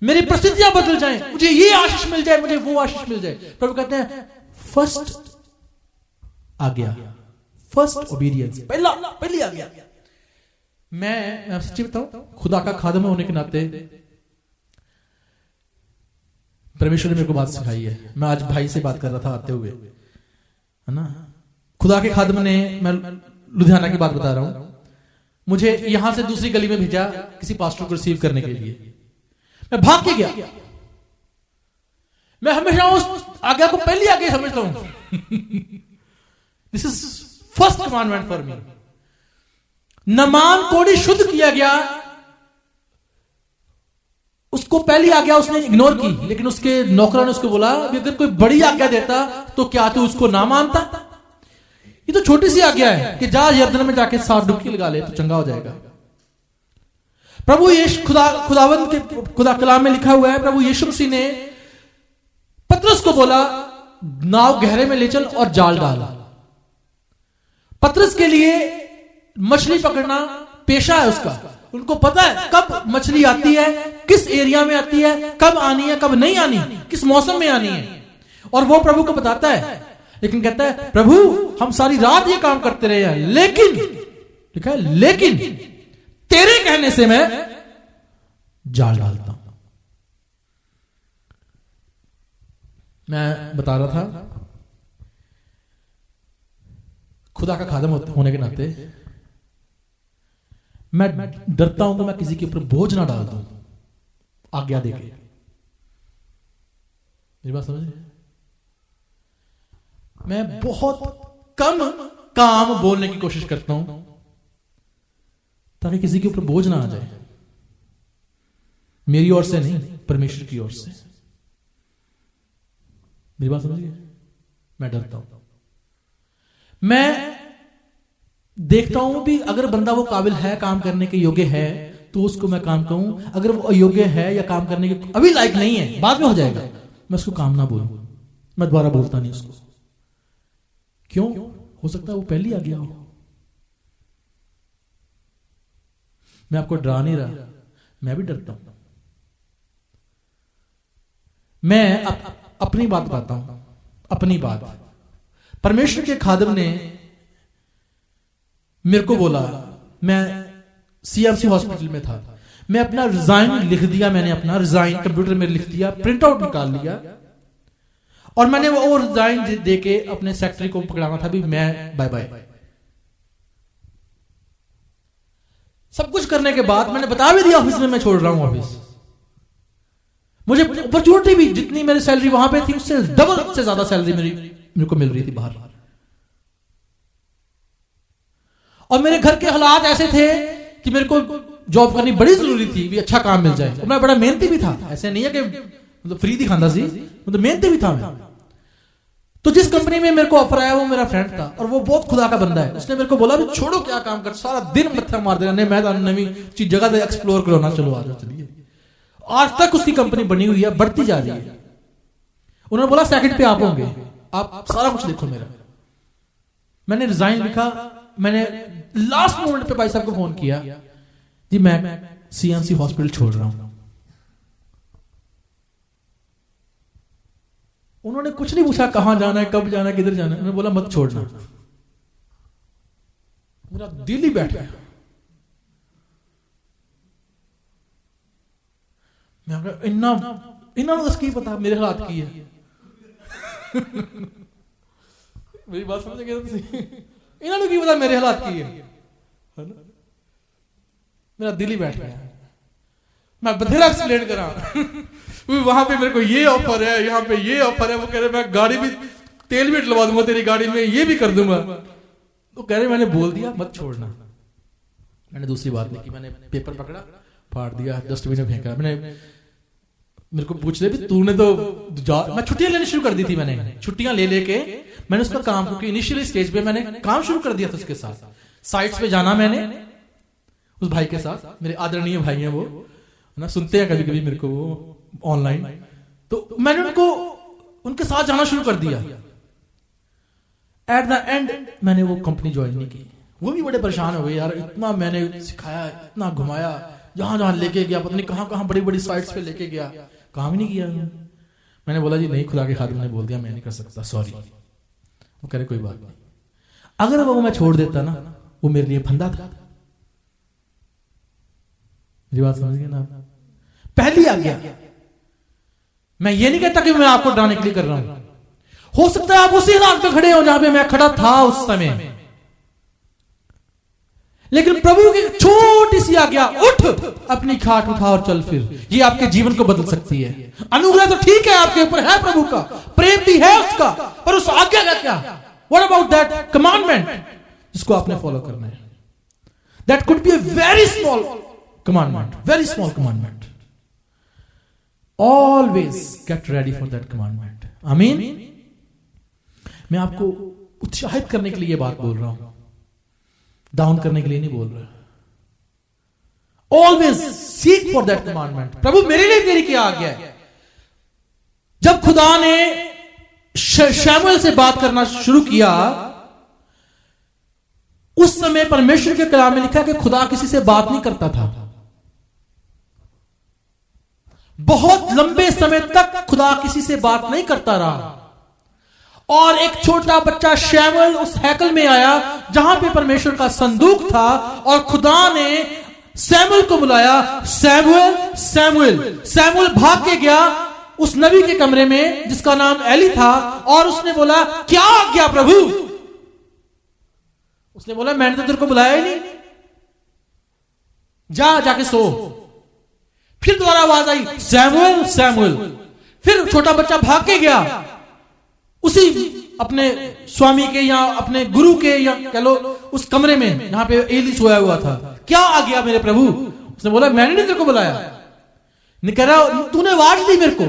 मेरी परिस्थितियां बदल जाएं, मुझे ये आशीष मिल जाए, मुझे वो आशीष मिल जाए। प्रभु कहते हैं फर्स्ट आज्ञा, फर्स्ट ओबीडियंस, पहली आज्ञा। मैं सच्ची बताऊं, खुदा का खादम होने के नाते परमेश्वर ने मेरे को बात सिखाई है। मैं आज भाई से बात कर रहा था आते हुए, है ना। खुदा के खादम ने, मैं लुधियाना की बात बता रहा हूं, मुझे यहां से दूसरी गली में भेजा किसी पास्टर को रिसीव करने के लिए। मैं भाग के गया। मैं हमेशा उस आज्ञा को पहली आज्ञा समझता हूं। This is first commandment for me. Naaman कोड़ी शुद्ध किया गया, उसको पहली आज्ञा उसने इग्नोर की, लेकिन उसके नौकरों ने उसको बोला अगर कोई बड़ी आज्ञा देता तो क्या तू उसको ना मानता? ये तो छोटी सी आज्ञा है कि जा यर्दन में जाके 7 डुबकी लगा ले तो चंगा हो जाएगा। प्रभु यीशु खुदावंद के खुदा कलाम में लिखा हुआ है, प्रभु यीशु मसीह ने पतरस को बोला नाव गहरे में ले चल और जाल डाल। पतरस के लिए मछली पकड़ना पेशा है उसका। उनको पता है कब मछली आती है, किस एरिया में आती है, कब आनी है, कब नहीं आनी, किस मौसम में आनी है, और वो प्रभु को बताता है। लेकिन कहता है प्रभु हम सारी रात ये काम करते रहे हैं, लेकिन लिखा है लेकिन तेरे कहने से मैं जाल डालता हूं। मैं बता रहा था खुदा का खादम होने के नाते मैं डरता हूं कि मैं किसी के ऊपर बोझ ना डाल दूं आज्ञा देके। मेरी बात समझ? मैं बहुत कम काम बोलने की कोशिश करता हूं ताकि किसी के ऊपर बोझ ना आ जाए। मेरी ओर से नहीं, परमेश्वर की ओर से। मेरी बात समझिए? मैं डरता हूं। मैं देखता हूं भी अगर बंदा वो काबिल है, काम करने के योग्य है, तो उसको मैं काम कहूं। अगर वो अयोग्य है या काम करने के अभी लायक नहीं है, बाद में हो जाएगा, मैं उसको काम ना बोलूं। मैं दोबारा बोलता नहीं उसको। क्यों? हो सकता है वो पहली आ गया हो। मैं आपको डरा नहीं रहा, मैं भी डरता हूं। मैं अपनी बात बताता हूं, अपनी बात। परमेश्वर के खादम ने मेरे को बोला, मैं सीएमसी हॉस्पिटल में था, मैं अपना रिजाइन लिख दिया। मैंने अपना रिजाइन कंप्यूटर में लिख दिया, प्रिंट आउट निकाल लिया, और मैंने वो रिजाइन दे के अपने सेक्रेटरी को पकड़ाना था भी मैं बाय बाय। सब कुछ करने के बाद मैंने बता भी दिया ऑफिस में मैं छोड़ रहा हूं ऑफिस। मुझे अपॉर्चुनिटी भी, जितनी मेरी सैलरी वहां पे थी उससे डबल से ज्यादा सैलरी मेरे को मिल रही थी बाहर। और मेरे घर के हालात ऐसे थे कि मेरे को जॉब करनी बड़ी जरूरी थी, भी अच्छा काम मिल जाए। और मैं बड़ा मेहनती भी था, ऐसे नहीं है कि मतलब फ्री दी खांदा सी, मतलब मेहनती भी था मैं। तो जिस कंपनी में मेरे को ऑफर आया वो मेरा फ्रेंड था, और वो बहुत खुदा का बंदा है। उसने मेरे को बोला भी छोड़ो क्या काम कर, सारा दिन मत्था मार देना, नहीं मैं नवी चीज जगह एक्सप्लोर करो ना, चलो आ जाओ चलिए। आज तक उसकी कंपनी बनी हुई है, बढ़ती जा रही है। उन्होंने बोला सेकंड पे आप होंगे, आप सारा कुछ देखो मेरा। मैंने रिजाइन लिखा, मैंने लास्ट मोमेंट पे भाई साहब को फोन किया, जी मैं सीएमसी हॉस्पिटल छोड़ रहा हूं। उन्होंने कुछ नहीं पूछा कहां जाना है, कब जाना है, किधर जाना है। उन्होंने बोला मत छोड़ना। मेरा दिल ही बैठ गया। मैं इन्ना दस की पता मेरे हालात की है। मेरी बात समझ गए? इन्होंने की पता मेरे हालात की है ना? मेरा दिल ही बैठ गया। मैं बथेरा एक्सप्लेन करा वहां पे मेरे को ये ऑफर है, यहाँ पे ये ऑफर है। वो कह रहे मैं गाड़ी भी तेल भी डलवा दूंगा तेरी गाड़ी में, ये भी कर दूंगा। तो कह रहे मैंने बोल दिया मत छोड़ना। मैंने दूसरी बात नहीं की, मैंने पेपर पकड़ा, फाड़ दिया, डस्टबिन में फेंका। मेरे को पूछ रहे भी तूने तो मैं छुट्टियां लेनी शुरू कर दी थी। मैंने छुट्टियां ले लेके मैंने उसका काम, क्योंकि इनिशियली स्टेज पे मैंने काम शुरू कर दिया था उसके साथ। साइट्स पे जाना मैंने उस भाई के साथ, मेरे आदरणीय भाई हैं वो ना, सुनते हैं कभी कभी मेरे को वो ऑनलाइन। तो मैंने उनके साथ जाना शुरू कर दिया। एट द एंड मैंने वो कंपनी ज्वाइन नहीं की। वो भी बड़े परेशान हो गए, यार इतना मैंने सिखाया, इतना घुमाया, जहां जहां लेके गया, पता नहीं कहां कहां बड़ी बड़ी साइट्स पे लेके गया, काम ही नहीं किया। मैंने बोला जी नहीं, खुदा के खादिम ने बोल दिया, मैं नहीं कर सकता, सॉरी। वो कह रहे कोई बात नहीं। अगर वो मैं छोड़ देता ना, वो मेरे लिए फंदा था। मेरी बात समझ गए ना? पहली आज्ञा। मैं ये नहीं कहता कि मैं आपको डराने के लिए कर रहा हूं। हो सकता है आप उसी हालात में खड़े हो जहां पे मैं खड़ा था उस समय, लेकिन प्रभु की छोटी सी आज्ञा, उठ, अपनी खाट उठा और चल फिर, ये आपके जीवन को बदल सकती है। अनुग्रह तो ठीक है आपके ऊपर है, प्रभु का प्रेम भी है उसका, पर उस आज्ञा का क्या? व्हाट अबाउट दैट कमांडमेंट जिसको आपने फॉलो करना है? That could be a very small commandment, very small commandment. Always get ready for that commandment. आमीन। मैं आपको उत्साहित करने के लिए ये बात बोल रहा हूं, डाउन करने के लिए नहीं बोल रहा। Always seek for that commandment. प्रभु मेरे लिए तेरी क्या आज्ञा है? जब खुदा ने शमूएल से बात करना शुरू किया, उस समय परमेश्वर के कलाम में लिखा कि खुदा किसी से बात नहीं करता था। बहुत लंबे समय तक खुदा किसी से बात नहीं करता रहा, और एक छोटा बच्चा शमूएल उस हैकल में आया जहां पे परमेश्वर का संदूक था, और खुदा ने शमूएल को बुलाया, शमूएल शमूएल। शमूएल भाग के गया उस नबी के कमरे में जिसका नाम एली था, और उसने बोला क्या आज्ञा प्रभु? उसने बोला मैंने तो तेरे को बुलाया ही नहीं, जाके सो। फिर दोबारा आवाज आई शमूएल शमूएल। फिर छोटा बच्चा भाग के गया उसी अपने स्वामी के या अपने गुरु के या कह लो उस कमरे में जहां पे एली सोया हुआ था। क्या आ गया मेरे प्रभु? उसने बोला मैंने नहीं तेरे को बुलाया। नहीं, कह रहा तूने आवाज दी मेरे को।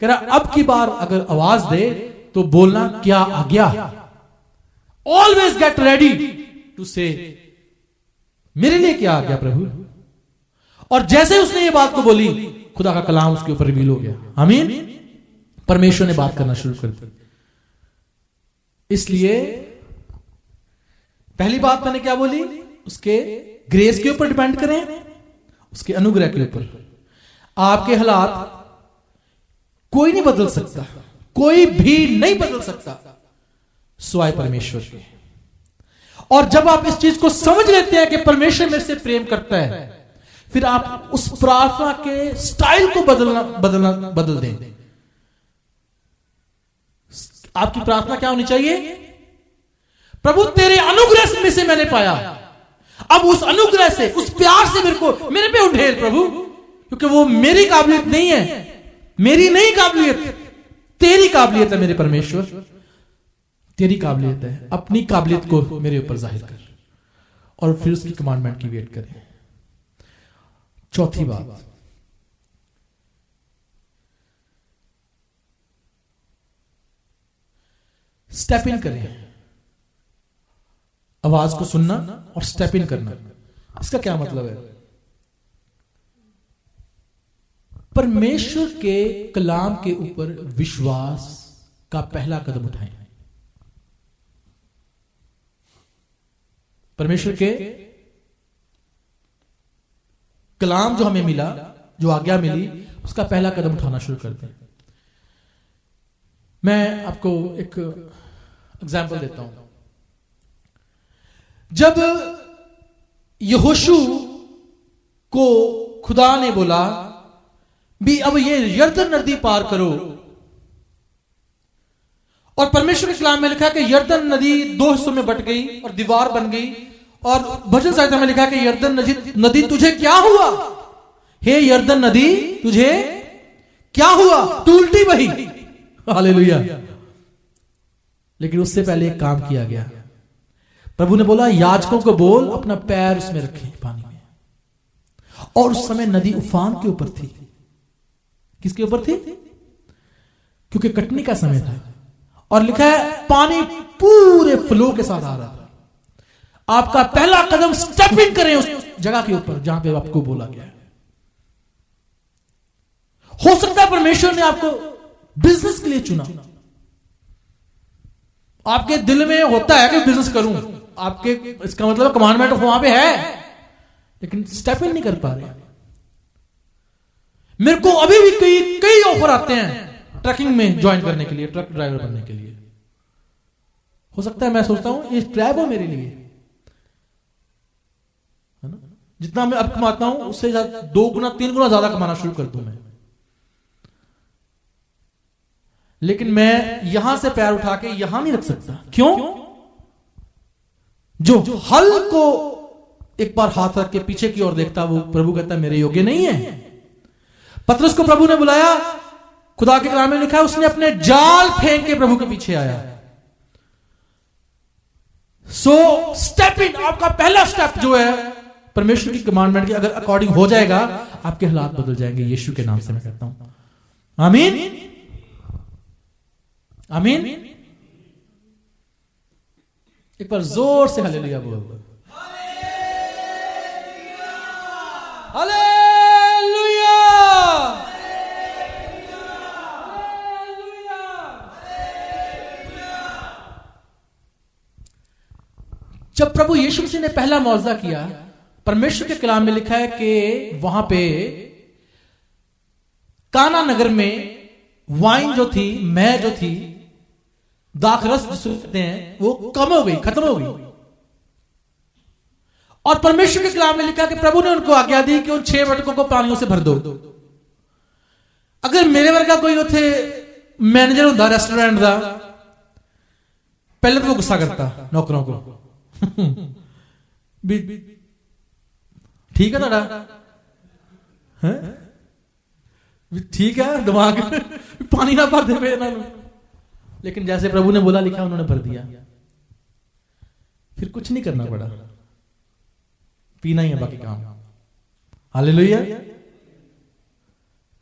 कह रहा अब की बार अगर आवाज दे तो बोलना क्या आ गया। ऑलवेज गेट रेडी टू से मेरे लिए क्या आ गया प्रभु। और जैसे उसने ये बात को बोली, खुदा का कलाम उसके ऊपर रिवील हो गया। आमीन। परमेश्वर ने बात करना शुरू कर दी। इसलिए पहली बात मैंने क्या बोली? उसके ग्रेस के ऊपर डिपेंड करें, उसके अनुग्रह के ऊपर। आपके हालात कोई नहीं बदल सकता, कोई भी नहीं बदल सकता सिवाय परमेश्वर के। और जब आप इस चीज को समझ लेते हैं कि परमेश्वर मेरे से प्रेम करता है, फिर आप उस प्रार्थना के स्टाइल को बदल दें। आपकी प्रार्थना क्या होनी चाहिए? प्रभु तेरे अनुग्रह में से मैंने पाया, अब उस अनुग्रह से, उस प्यार से मेरे पे उठेल प्रभु, क्योंकि वो मेरी काबिलियत नहीं है, मेरी नहीं काबिलियत, तेरी काबिलियत है मेरे परमेश्वर, तेरी काबिलियत है। अपनी काबिलियत को मेरे ऊपर जाहिर कर, और फिर उसकी कमांडमेंट की वेट करें। चौथी बात, स्टेप इन करें। आवाज को सुनना और स्टेप इन करना, इसका क्या मतलब है? परमेश्वर के कलाम के ऊपर विश्वास का पहला कदम उठाएं। परमेश्वर के कलाम जो हमें मिला, जो आज्ञा मिली, उसका पहला कदम उठाना शुरू कर दें। मैं आपको एक एग्जाम्पल देता हूं। जब यहोशू को खुदा ने बोला भी अब ये यरदन नदी पार करो, और परमेश्वर के कलाम में लिखा कि यरदन नदी दो हिस्सों में बट गई और दीवार बन गई, और भजन संहिता में लिखा कि यरदन नदी तुझे क्या हुआ? हे यरदन नदी तुझे क्या हुआ? तू उल्टी बही। हालेलुया। लेकिन उससे पहले एक काम किया गया। प्रभु ने बोला याजकों को बोल अपना पैर उसमें रखें पानी में, और उस समय नदी उफान के ऊपर थी। किसके ऊपर थी? क्योंकि कटने का समय था, और लिखा है पानी पूरे फ्लो के साथ आ रहा था। आपका पहला कदम स्टेप इन करें उस जगह के ऊपर जहां पे आपको बोला गया है। हो सकता है परमेश्वर ने आपको बिजनेस के लिए चुना, आपके दिल में होता है कि बिजनेस करूं, आपके इसका मतलब कमांडमेंट वहां पे है, लेकिन स्टेप इन नहीं कर पा रहे। मेरे को अभी भी कई ऑफर आते हैं ट्रकिंग में ज्वाइन करने के लिए, ट्रक ड्राइवर बनने के लिए। हो सकता है मैं सोचता हूं ये ट्रैप हो मेरे लिए, है ना? जितना मैं अब कमाता हूं उससे 2 गुना 3 गुना ज्यादा कमाना शुरू कर दूं मैं। लेकिन मैं यहां से पैर उठा के यहां नहीं रख सकता। क्यों? जो हल को एक बार हाथ रख के पीछे की ओर देखता, वो प्रभु कहता मेरे योग्य नहीं है। पतरस को प्रभु ने बुलाया, खुदा के कलाम में लिखा है उसने अपने जाल फेंक के प्रभु के पीछे आया। सो स्टेप इन, आपका पहला स्टेप जो है परमेश्वर की कमांडमेंट के अगर अकॉर्डिंग हो जाएगा, आपके हालात बदल जाएंगे। यीशु के नाम से मैं कहता हूं आमीन, आमीन। एक बार जोर से हालेलुया बोल दो। हालेलुया, जब प्रभु यीशु मसीह ने पहला मौजज़ा किया, परमेश्वर के कलाम में लिखा है कि वहां पे काना नगर में वाइन जो थी, मैं जो थी, दाखरस जिसे कहते हैं, वो कम हो गई, खत्म हो गई। और परमेश्वर के कलाम में लिखा कि प्रभु ने उनको आज्ञा दी कि उन 6 मटकों को पानियों से भर दो। अगर मेरे वर्गा कोई उथे मैनेजर होता रेस्टोरेंट का, पहले तो वो गुस्सा करता नौकरों को ठीक है थोड़ा, ठीक है दिमाग पानी ना भर दे ना। लेकिन जैसे प्रभु ने बोला लिखा उन्होंने भर दिया, फिर कुछ नहीं करना पड़ा, पीना ही है बाकी काम। हालेलुया,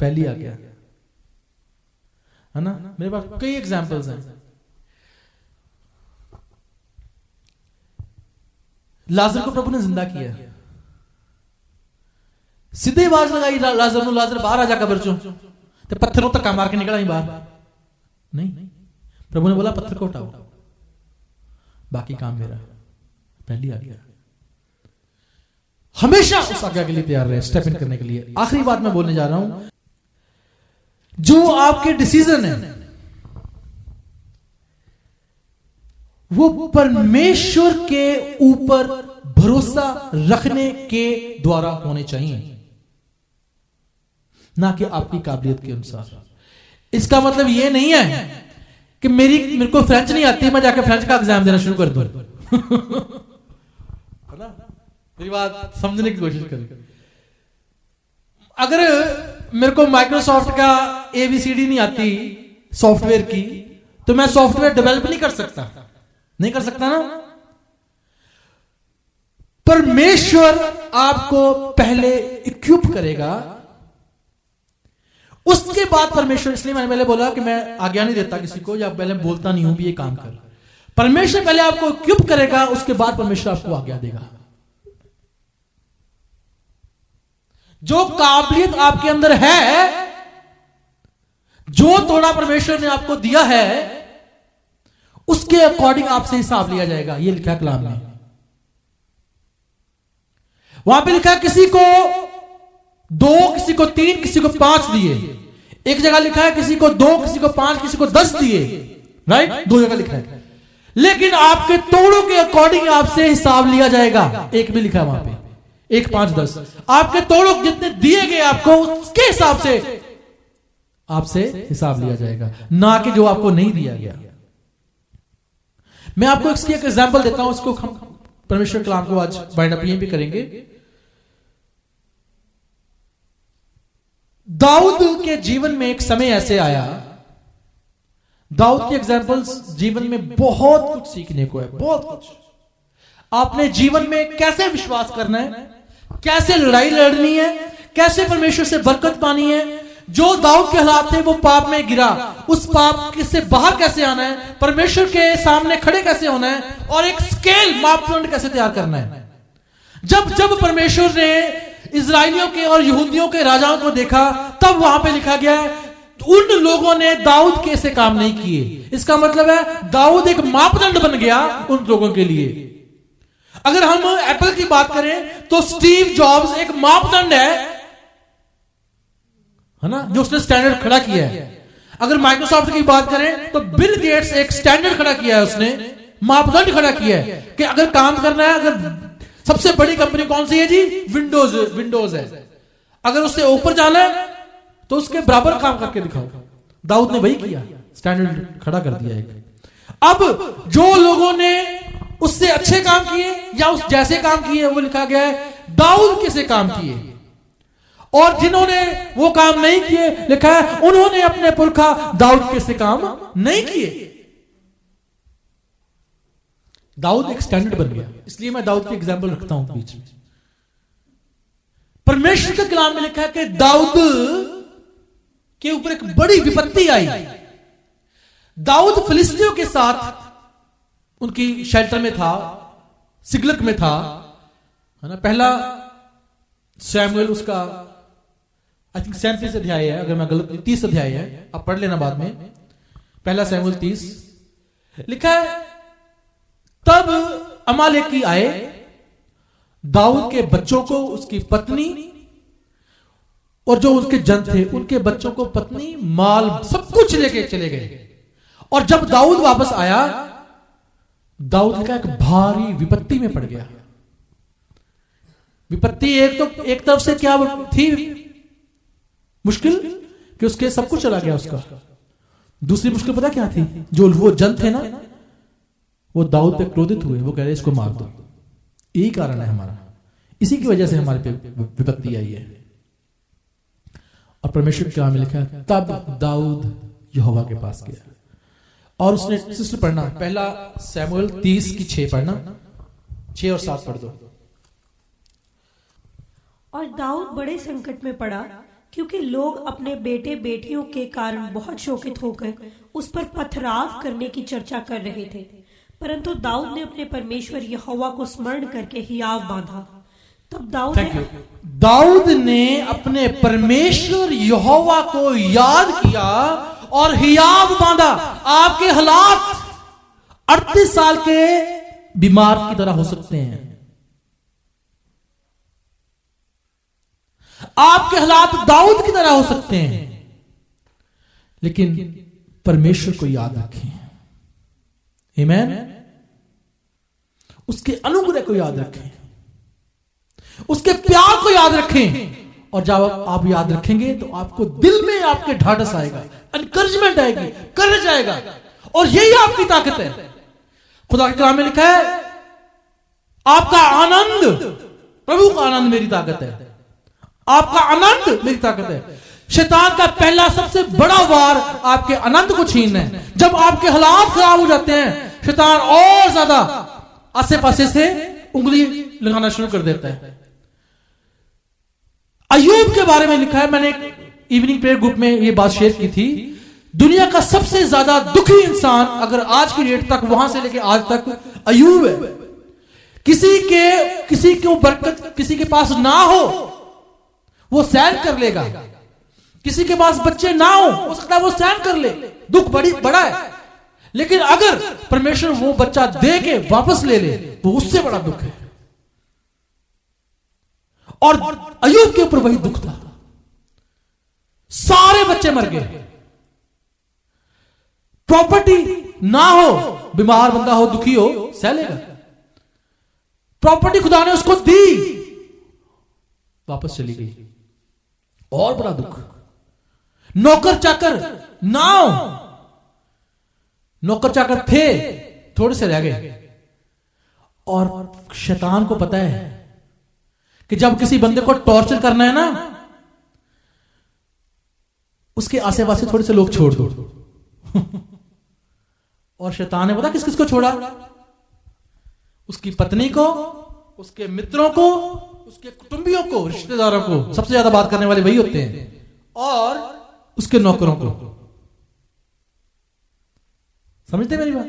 पहली आ गया है ना। मेरे पास कई एग्जांपल्स हैं। लाजर को प्रभु ने जिंदा किया, सीधे आवाज लगाई लाजर नु, लाजर बाहर आ जा कब्र चों, ते पत्थरों धक्का मार के निकला ही बाहर नहीं। प्रभु ने बोला पत्थर को उठाओ, बाकी काम मेरा। पहली आ गया। हमेशा उस आज्ञा के लिए तैयार रहे, स्टेप इन करने के लिए। आखिरी बात मैं बोलने जा रहा हूं, जो आपके डिसीजन है वो परमेश्वर के ऊपर भरोसा रखने के द्वारा होने चाहिए, ना कि आपकी काबिलियत के अनुसार। इसका मतलब यह नहीं है कि मेरे को फ्रेंच नहीं आती, मैं जाकर फ्रेंच का एग्जाम देना शुरू कर दूं। मेरी बात समझने की कोशिश करें। अगर मेरे को माइक्रोसॉफ्ट का ABCD नहीं आती सॉफ्टवेयर की, तो मैं सॉफ्टवेयर डेवलप नहीं कर सकता, नहीं कर सकता ना। परमेश्वर आपको पहले इक्विप करेगा, उसके बाद परमेश्वर, इसलिए मैंने पहले बोला कि मैं आज्ञा नहीं देता किसी को, या पहले बोलता नहीं हूं भी ये काम कर। परमेश्वर पहले आपको इक्विप करेगा, उसके बाद परमेश्वर आपको आज्ञा देगा। जो काबिलियत आपके अंदर है, जो थोड़ा परमेश्वर ने आपको दिया है, उसके अकॉर्डिंग आपसे हिसाब लिया जाएगा। ये लिखा कलाम में, वहां पे लिखा किसी को 2, किसी को 3, किसी को 5 दिए। एक जगह लिखा है किसी को 2, किसी को 5, किसी को 10 दिए, राइट? 2 जगह लिखा है। लेकिन आपके तोड़ों के अकॉर्डिंग आपसे हिसाब लिया जाएगा। एक भी लिखा है वहां पे, 1, 5, 10। आपके तोड़ों जितने दिए गए आपको, उसके हिसाब से आपसे हिसाब लिया जाएगा, ना कि जो आपको नहीं दिया गया। मैं आपको इसकी एक एग्जांपल देता हूं, इसको हम परमेश्वर कलाम को आज वाइंड अप यहीं भी करेंगे। दाऊद के जीवन में एक समय ऐसे आया, दाऊद की एग्जांपल्स जीवन में बहुत कुछ सीखने को है, बहुत कुछ। आपने जीवन में कैसे विश्वास करना है, कैसे लड़ाई लड़नी है, कैसे परमेश्वर से बरकत पानी है। जो दाऊद के हालात थे, वो पाप में गिरा, उस पाप से बाहर कैसे आना है, परमेश्वर के सामने खड़े कैसे होना है, और एक स्केल मापदंड कैसे तैयार करना है। जब जब परमेश्वर ने इजराइलियों के और यहूदियों के राजाओं को देखा, तब वहां पे लिखा गया है तो उन लोगों ने दाऊद के ऐसे काम नहीं किए। इसका मतलब है दाऊद एक मापदंड बन गया उन लोगों के लिए। अगर हम एप्पल की बात करें तो स्टीव जॉब्स एक मापदंड है ना, जो उसने स्टैंडर्ड खड़ा किया है। अगर माइक्रोसॉफ्ट की बात करें तो बिल गेट्स एक स्टैंडर्ड खड़ा किया है, उसने मापदंड खड़ा किया है कि अगर काम करना है, अगर सबसे बड़ी कंपनी कौन सी है जी, विंडोज है, अगर उससे ऊपर जाना है तो उसके बराबर काम करके दिखाओ। दाऊद ने वही किया, स्टैंडर्ड खड़ा कर दिया एक। अब जो लोगों ने उससे अच्छे काम किए या उस जैसे काम किए, वो लिखा गया है दाऊद कैसे काम किए, और जिन्होंने वो काम नहीं किए लिखा है उन्होंने अपने पुरखा दाऊद कैसे काम नहीं किए। दाऊद एक स्टैंडर्ड बन गया, इसलिए मैं दाऊद की एग्जांपल रखता हूं बीच में। परमेश्वर के कलाम में लिखा है कि दाऊद के ऊपर एक बड़ी विपत्ति आई। दाऊद फिलिस्तियों के साथ उनकी शेल्टर में था, सिगलक में था, है ना। पहला सैमुएल उसका आई थिंक 37 अध्याय है, अगर मैं गलत, 30 अध्याय है, आप पढ़ लेना बाद में। पहला सैमुएल 30 लिखा है, तब अमालेकी आए, दाऊद के बच्चों को, उसकी पत्नी और जो उसके जन थे उनके बच्चों को, पत्नी, माल, सब कुछ लेके चले गए। और जब दाऊद वापस आया, दाऊद का एक भारी विपत्ति में पड़ गया। विपत्ति एक तरफ से क्या थी मुश्किल कि उसके सब कुछ चला गया उसका। दूसरी मुश्किल पता क्या थी, जो वो जन थे ना, वो दाऊद पे क्रोधित हुए, वो कह रहे इसको मार दो। यही कारण है हमारा, इसी की वजह से हमारे पे विपत्ति आई है। और परमेश्वर के कलाम में लिखा है, तब दाऊद यहोवा के पास गया। और उसने सिस्टर पढ़ना, पहला सैमुएल 30 की 6 पढ़ना, 6 और 7 पढ़ दो। और दाऊद बड़े संकट में पड़ा, क्योंकि लोग अपने बेटे बेटियों के कारण बहुत शोकित होकर उस पर पथराव करने की चर्चा कर रहे थे। परंतु दाऊद ने अपने परमेश्वर यहोवा को स्मरण करके हियाव बांधा। तब दाऊद ने अपने परमेश्वर यहोवा को याद किया और हियाव बांधा। आपके हालात 38 साल के बीमार की तरह हो सकते हैं, आपके हालात दाऊद की तरह हो सकते हैं, लेकिन परमेश्वर को याद रखें। आमीन। उसके अनुग्रह को याद रखें, उसके प्यार को याद रखें। और जब आप याद रखेंगे तो आपको दिल में आपके ढाढ़स आएगा, एनकरेजमेंट आएगी, करेज आएगा, और यही आपकी ताकत है। खुदा के कलाम में लिखा है, आपका आनंद, प्रभु का आनंद मेरी ताकत है, आपका आनंद मेरी ताकत है। शैतान का पहला सबसे बड़ा वार आपके आनंद को छीनना है। जब आपके हालात खराब हो जाते हैं, शैतान और ज्यादा आसे पासे से उंगली लगाना शुरू कर देता है। अय्यूब के बारे में लिखा है, मैंने एक इवनिंग प्रेयर ग्रुप में ये बात शेयर की थी। दुनिया का सबसे ज्यादा दुखी इंसान अगर आज की डेट तक, वहां से लेके आज तक, अय्यूब है। किसी को बरकत किसी के पास ना हो, वो सहन कर लेगा। किसी के पास बच्चे ना हो सकता है वो सहन कर ले, दुख बड़ा है। लेकिन अगर परमेश्वर वो बच्चा दे के वापस ले ले, तो उससे बड़ा दुख है। और अय्यूब के ऊपर वही दुख था, सारे बच्चे मर गए। प्रॉपर्टी ना हो, बीमार बंदा हो, दुखी हो, सह लेगा। प्रॉपर्टी खुदा ने उसको दी, वापस चली गई, और बड़ा दुख। नौकर चाकर ना हो, नौकर चाकर थे, थोड़े से रह गए। और शैतान को पता है कि जब किसी बंदे को टॉर्चर करना है ना, उसके आसे पासे थोड़े से लोग छोड़ दो। और शैतान ने पता किस किस को छोड़ा, उसकी पत्नी को, उसके मित्रों को, उसके कुटुंबियों को, रिश्तेदारों को, सबसे ज्यादा बात करने वाले वही होते हैं, और उसके नौकरों को। समझते मेरी बात?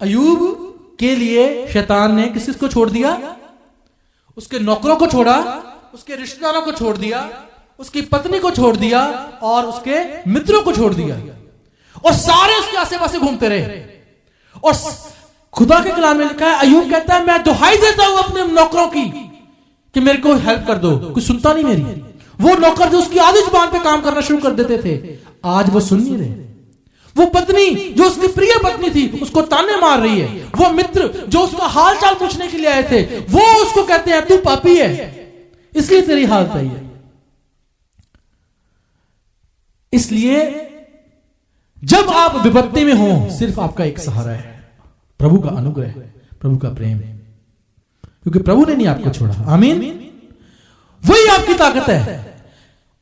अय्यूब के लिए शैतान ने किस किसको छोड़ दिया, उसके नौकरों को छोड़ा, उसके रिश्तेदारों को छोड़ दिया, उसकी पत्नी को छोड़ दिया और उसके मित्रों को छोड़ दिया और सारे उसके आसे पासे घूमते रहे। और खुदा के कलाम में लिखा है, अय्यूब कहता है मैं दुहाई देता हूं अपने नौकरों की कि मेरे को हेल्प कर दो, कोई सुनता नहीं मेरी। वो नौकर जो उसकी आधी जुबान पे काम करना शुरू कर देते थे, आज वो सुन नहीं रहे। वो पत्नी जो उसकी प्रिय पत्नी थी उसको ताने मार रही है। वो मित्र जो उसका हाल चाल पूछने के लिए आए थे वो उसको कहते हैं तू पापी है, इसलिए तेरी हालत आई है। इसलिए जब आप विपत्ति में हो सिर्फ आपका एक सहारा है, प्रभु का अनुग्रह, प्रभु का प्रेम, क्योंकि प्रभु ने नहीं आपको छोड़ा। आमीन। वही आपकी ताकत है।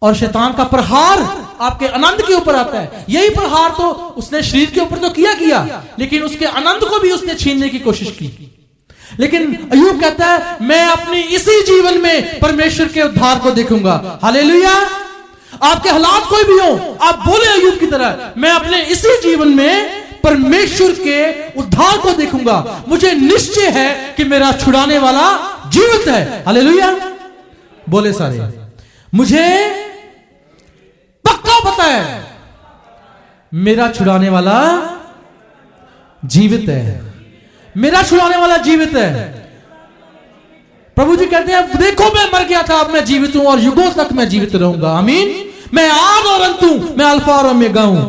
और शैतान का प्रहार आपके आनंद के ऊपर आता है। यही प्रहार तो उसने शरीर के ऊपर तो किया, लेकिन उसके आनंद को भी उसने छीनने की कोशिश की। लेकिन अय्यूब कहता है मैं अपनी इसी जीवन में परमेश्वर के उद्धार को देखूंगा। हालेलुया। आपके हालात कोई भी हो, आप बोले अय्यूब की तरह, मैं अपने इसी जीवन में परमेश्वर के उद्धार को देखूंगा। मुझे निश्चय है कि मेरा छुड़ाने वाला जीवित है। हालेलुया। बोले सारे, मुझे पक्का पता है मेरा छुड़ाने वाला जीवित है, मेरा छुड़ाने वाला जीवित है। प्रभु जी कहते हैं देखो मैं मर गया था, अब मैं जीवित हूं और युगों तक मैं जीवित रहूंगा। आमीन। मैं आद और अंत हूं, मैं अल्फा और ओमेगा हूं।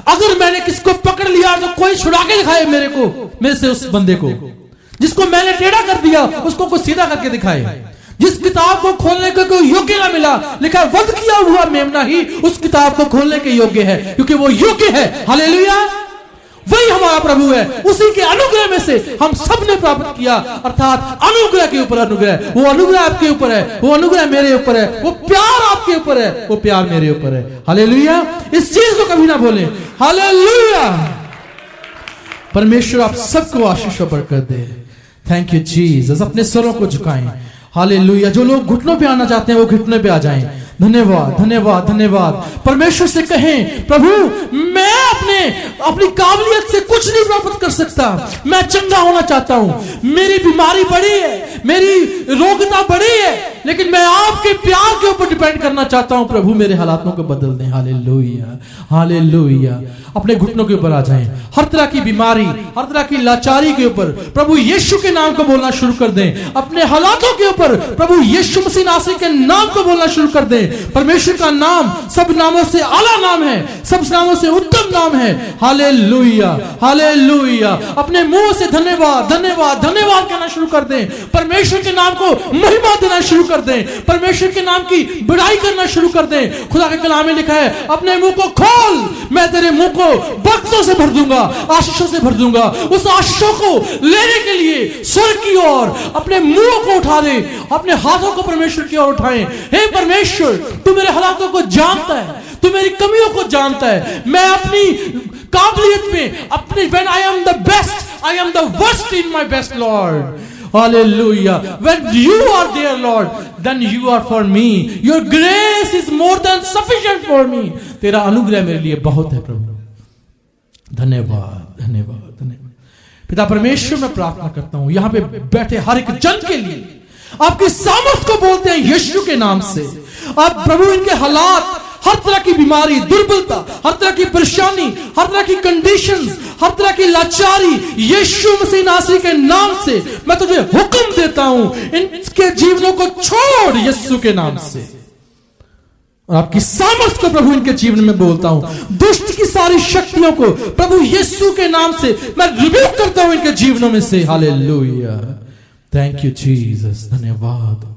अगर मैंने किसको पकड़ लिया तो कोई छुड़ा के दिखाए मेरे को, मेरे से उस बंदे को। जिसको मैंने टेढ़ा कर दिया उसको कोई सीधा करके दिखाए। जिस किताब को खोलने को कोई योग्य ना मिला, लिखा वध किया हुआ मेमना ही उस किताब को खोलने के योग्य है, क्योंकि वो योग्य है। हालेलुया। वही हमारा प्रभु है। उसी के अनुग्रह में से हम सब ने प्राप्त किया, अर्थात अनुग्रह के ऊपर अनुग्रह। वो अनुग्रह आपके ऊपर है, वो अनुग्रह मेरे ऊपर है, वो प्यार आपके ऊपर है, वो प्यार मेरे ऊपर है। हालेलुया। इस चीज को कभी ना भूलें। हालेलुया। परमेश्वर आप सबको आशीष और बरकत दे। Thank you Jesus. अपने सरों को झुकाएं। हालेलुया। जो लोग घुटनों पे आना चाहते हैं वो घुटने पे आ जाएं। धन्यवाद धन्यवाद धन्यवाद। परमेश्वर से कहें प्रभु मैं अपनी काबिलियत से कुछ नहीं प्राप्त कर सकता, मैं चंगा होना चाहता हूं। मेरी बीमारी बड़ी है, मेरी रोगता बड़ी है, लेकिन मैं आपके प्यार के ऊपर डिपेंड करना चाहता हूं। प्रभु मेरे हालातों को बदल दें। Hallelujah hallelujah. अपने घुटनों के ऊपर आ जाएं। हर तरह की बीमारी, हर तरह की लाचारी के ऊपर प्रभु यीशु के नाम को बोलना शुरू कर दें। अपने हालातों के ऊपर प्रभु यीशु मसीह नासरी के नाम को बोलना शुरू कर दें। परमेश्वर का नाम सब नामों से आला नाम है, सब नामों से उत्तम नाम है। Hallelujah hallelujah. अपने मुंह से धन्यवाद धन्यवाद धन्यवाद कहना शुरू कर दें। परमेश्वर के नाम को महिमा देना शुरू कर दें। परमेश्वर के नाम की बड़ाई करना शुरू कर दें। खुदा के कलाम में लिखा है अपने मुंह को खोल, मैं तेरे मुंह को बरकतों से भर दूंगा, आशीषों से भर दूंगा। उस आशीषों को लेने के लिए स्वर्ग की ओर अपने मुंह को उठा दे, अपने हाथों को परमेश्वर की ओर उठाएं। हे परमेश्वर तू मेरे हालातों को जानता है, तू मेरी कमियों को जानता है। मैं अपनी काबिलियत में अपने when I am the best, I am the worst in my best, Lord. Hallelujah. When you are there, Lord, then you are for me. Your grace is more than sufficient for me. तेरा अनुग्रह मेरे लिए बहुत है प्रभु। धन्यवाद धन्यवाद धन्यवाद। पिता परमेश्वर मैं प्रार्थना करता हूं यहां पे बैठे हर एक जन के लिए आपकी सामर्थ को बोलते हैं यीशु के नाम से। आप प्रभु इनके हालात, हर तरह की बीमारी, दुर्बलता, हर तरह की परेशानी, हर तरह की कंडीशंस, हर तरह की लाचारी, यीशु मसीह नासरी के नाम से मैं तुझे हुक्म देता हूं, इनके जीवनों को छोड़ यीशु के नाम से। और आपकी सामर्थ को प्रभु इनके जीवन में बोलता हूं। दुष्ट की सारी शक्तियों को प्रभु यीशु के नाम से मैं रिब्यूक करता हूं इनके जीवनों में से। हालेलुया। Thank you Jesus. धन्यवाद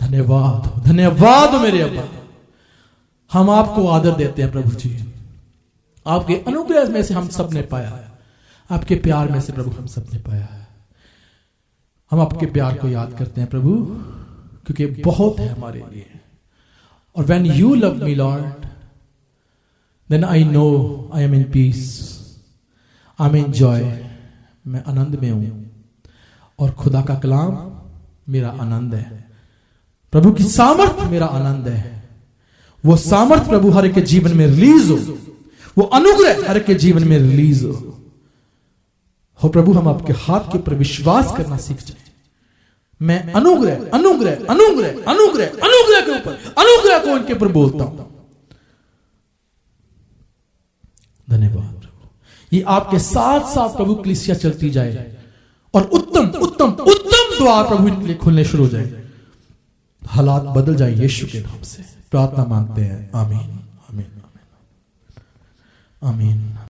धन्यवाद धन्यवाद मेरे अब्बा। हम आपको आदर देते हैं प्रभु जी। आपके अनुग्रह में से हम सब ने पाया है, आपके प्यार में से प्रभु हम सब ने पाया है। हम आपके प्यार को याद करते हैं प्रभु, क्योंकि बहुत है हमारे लिए। और when you love me Lord, then I know I am in peace, I'm in joy। मैं आनंद में हूं और खुदा का कलाम मेरा आनंद है। प्रभु की सामर्थ मेरा आनंद है। वो सामर्थ प्रभु हर एक के जीवन में रिलीज हो, वो अनुग्रह हर एक के जीवन में रिलीज हो प्रभु। हम आपके हाथ के ऊपर विश्वास करना सीख जाए मैं अनुग्रह अनुग्रह अनुग्रह अनुग्रह अनुग्रह के ऊपर अनुग्रह को उनके ऊपर बोलता हूं। धन्यवाद प्रभु। ये आपके साथ साथ प्रभु कलीसिया चलती जाए और उत्तम उत्तम उत्तम द्वार प्रभु इनके लिए खुलने शुरू हो जाए, हालात बदल जाए यीशु के नाम से प्रार्थना मांगते हैं। आमीन आमीन आमीन आमीन।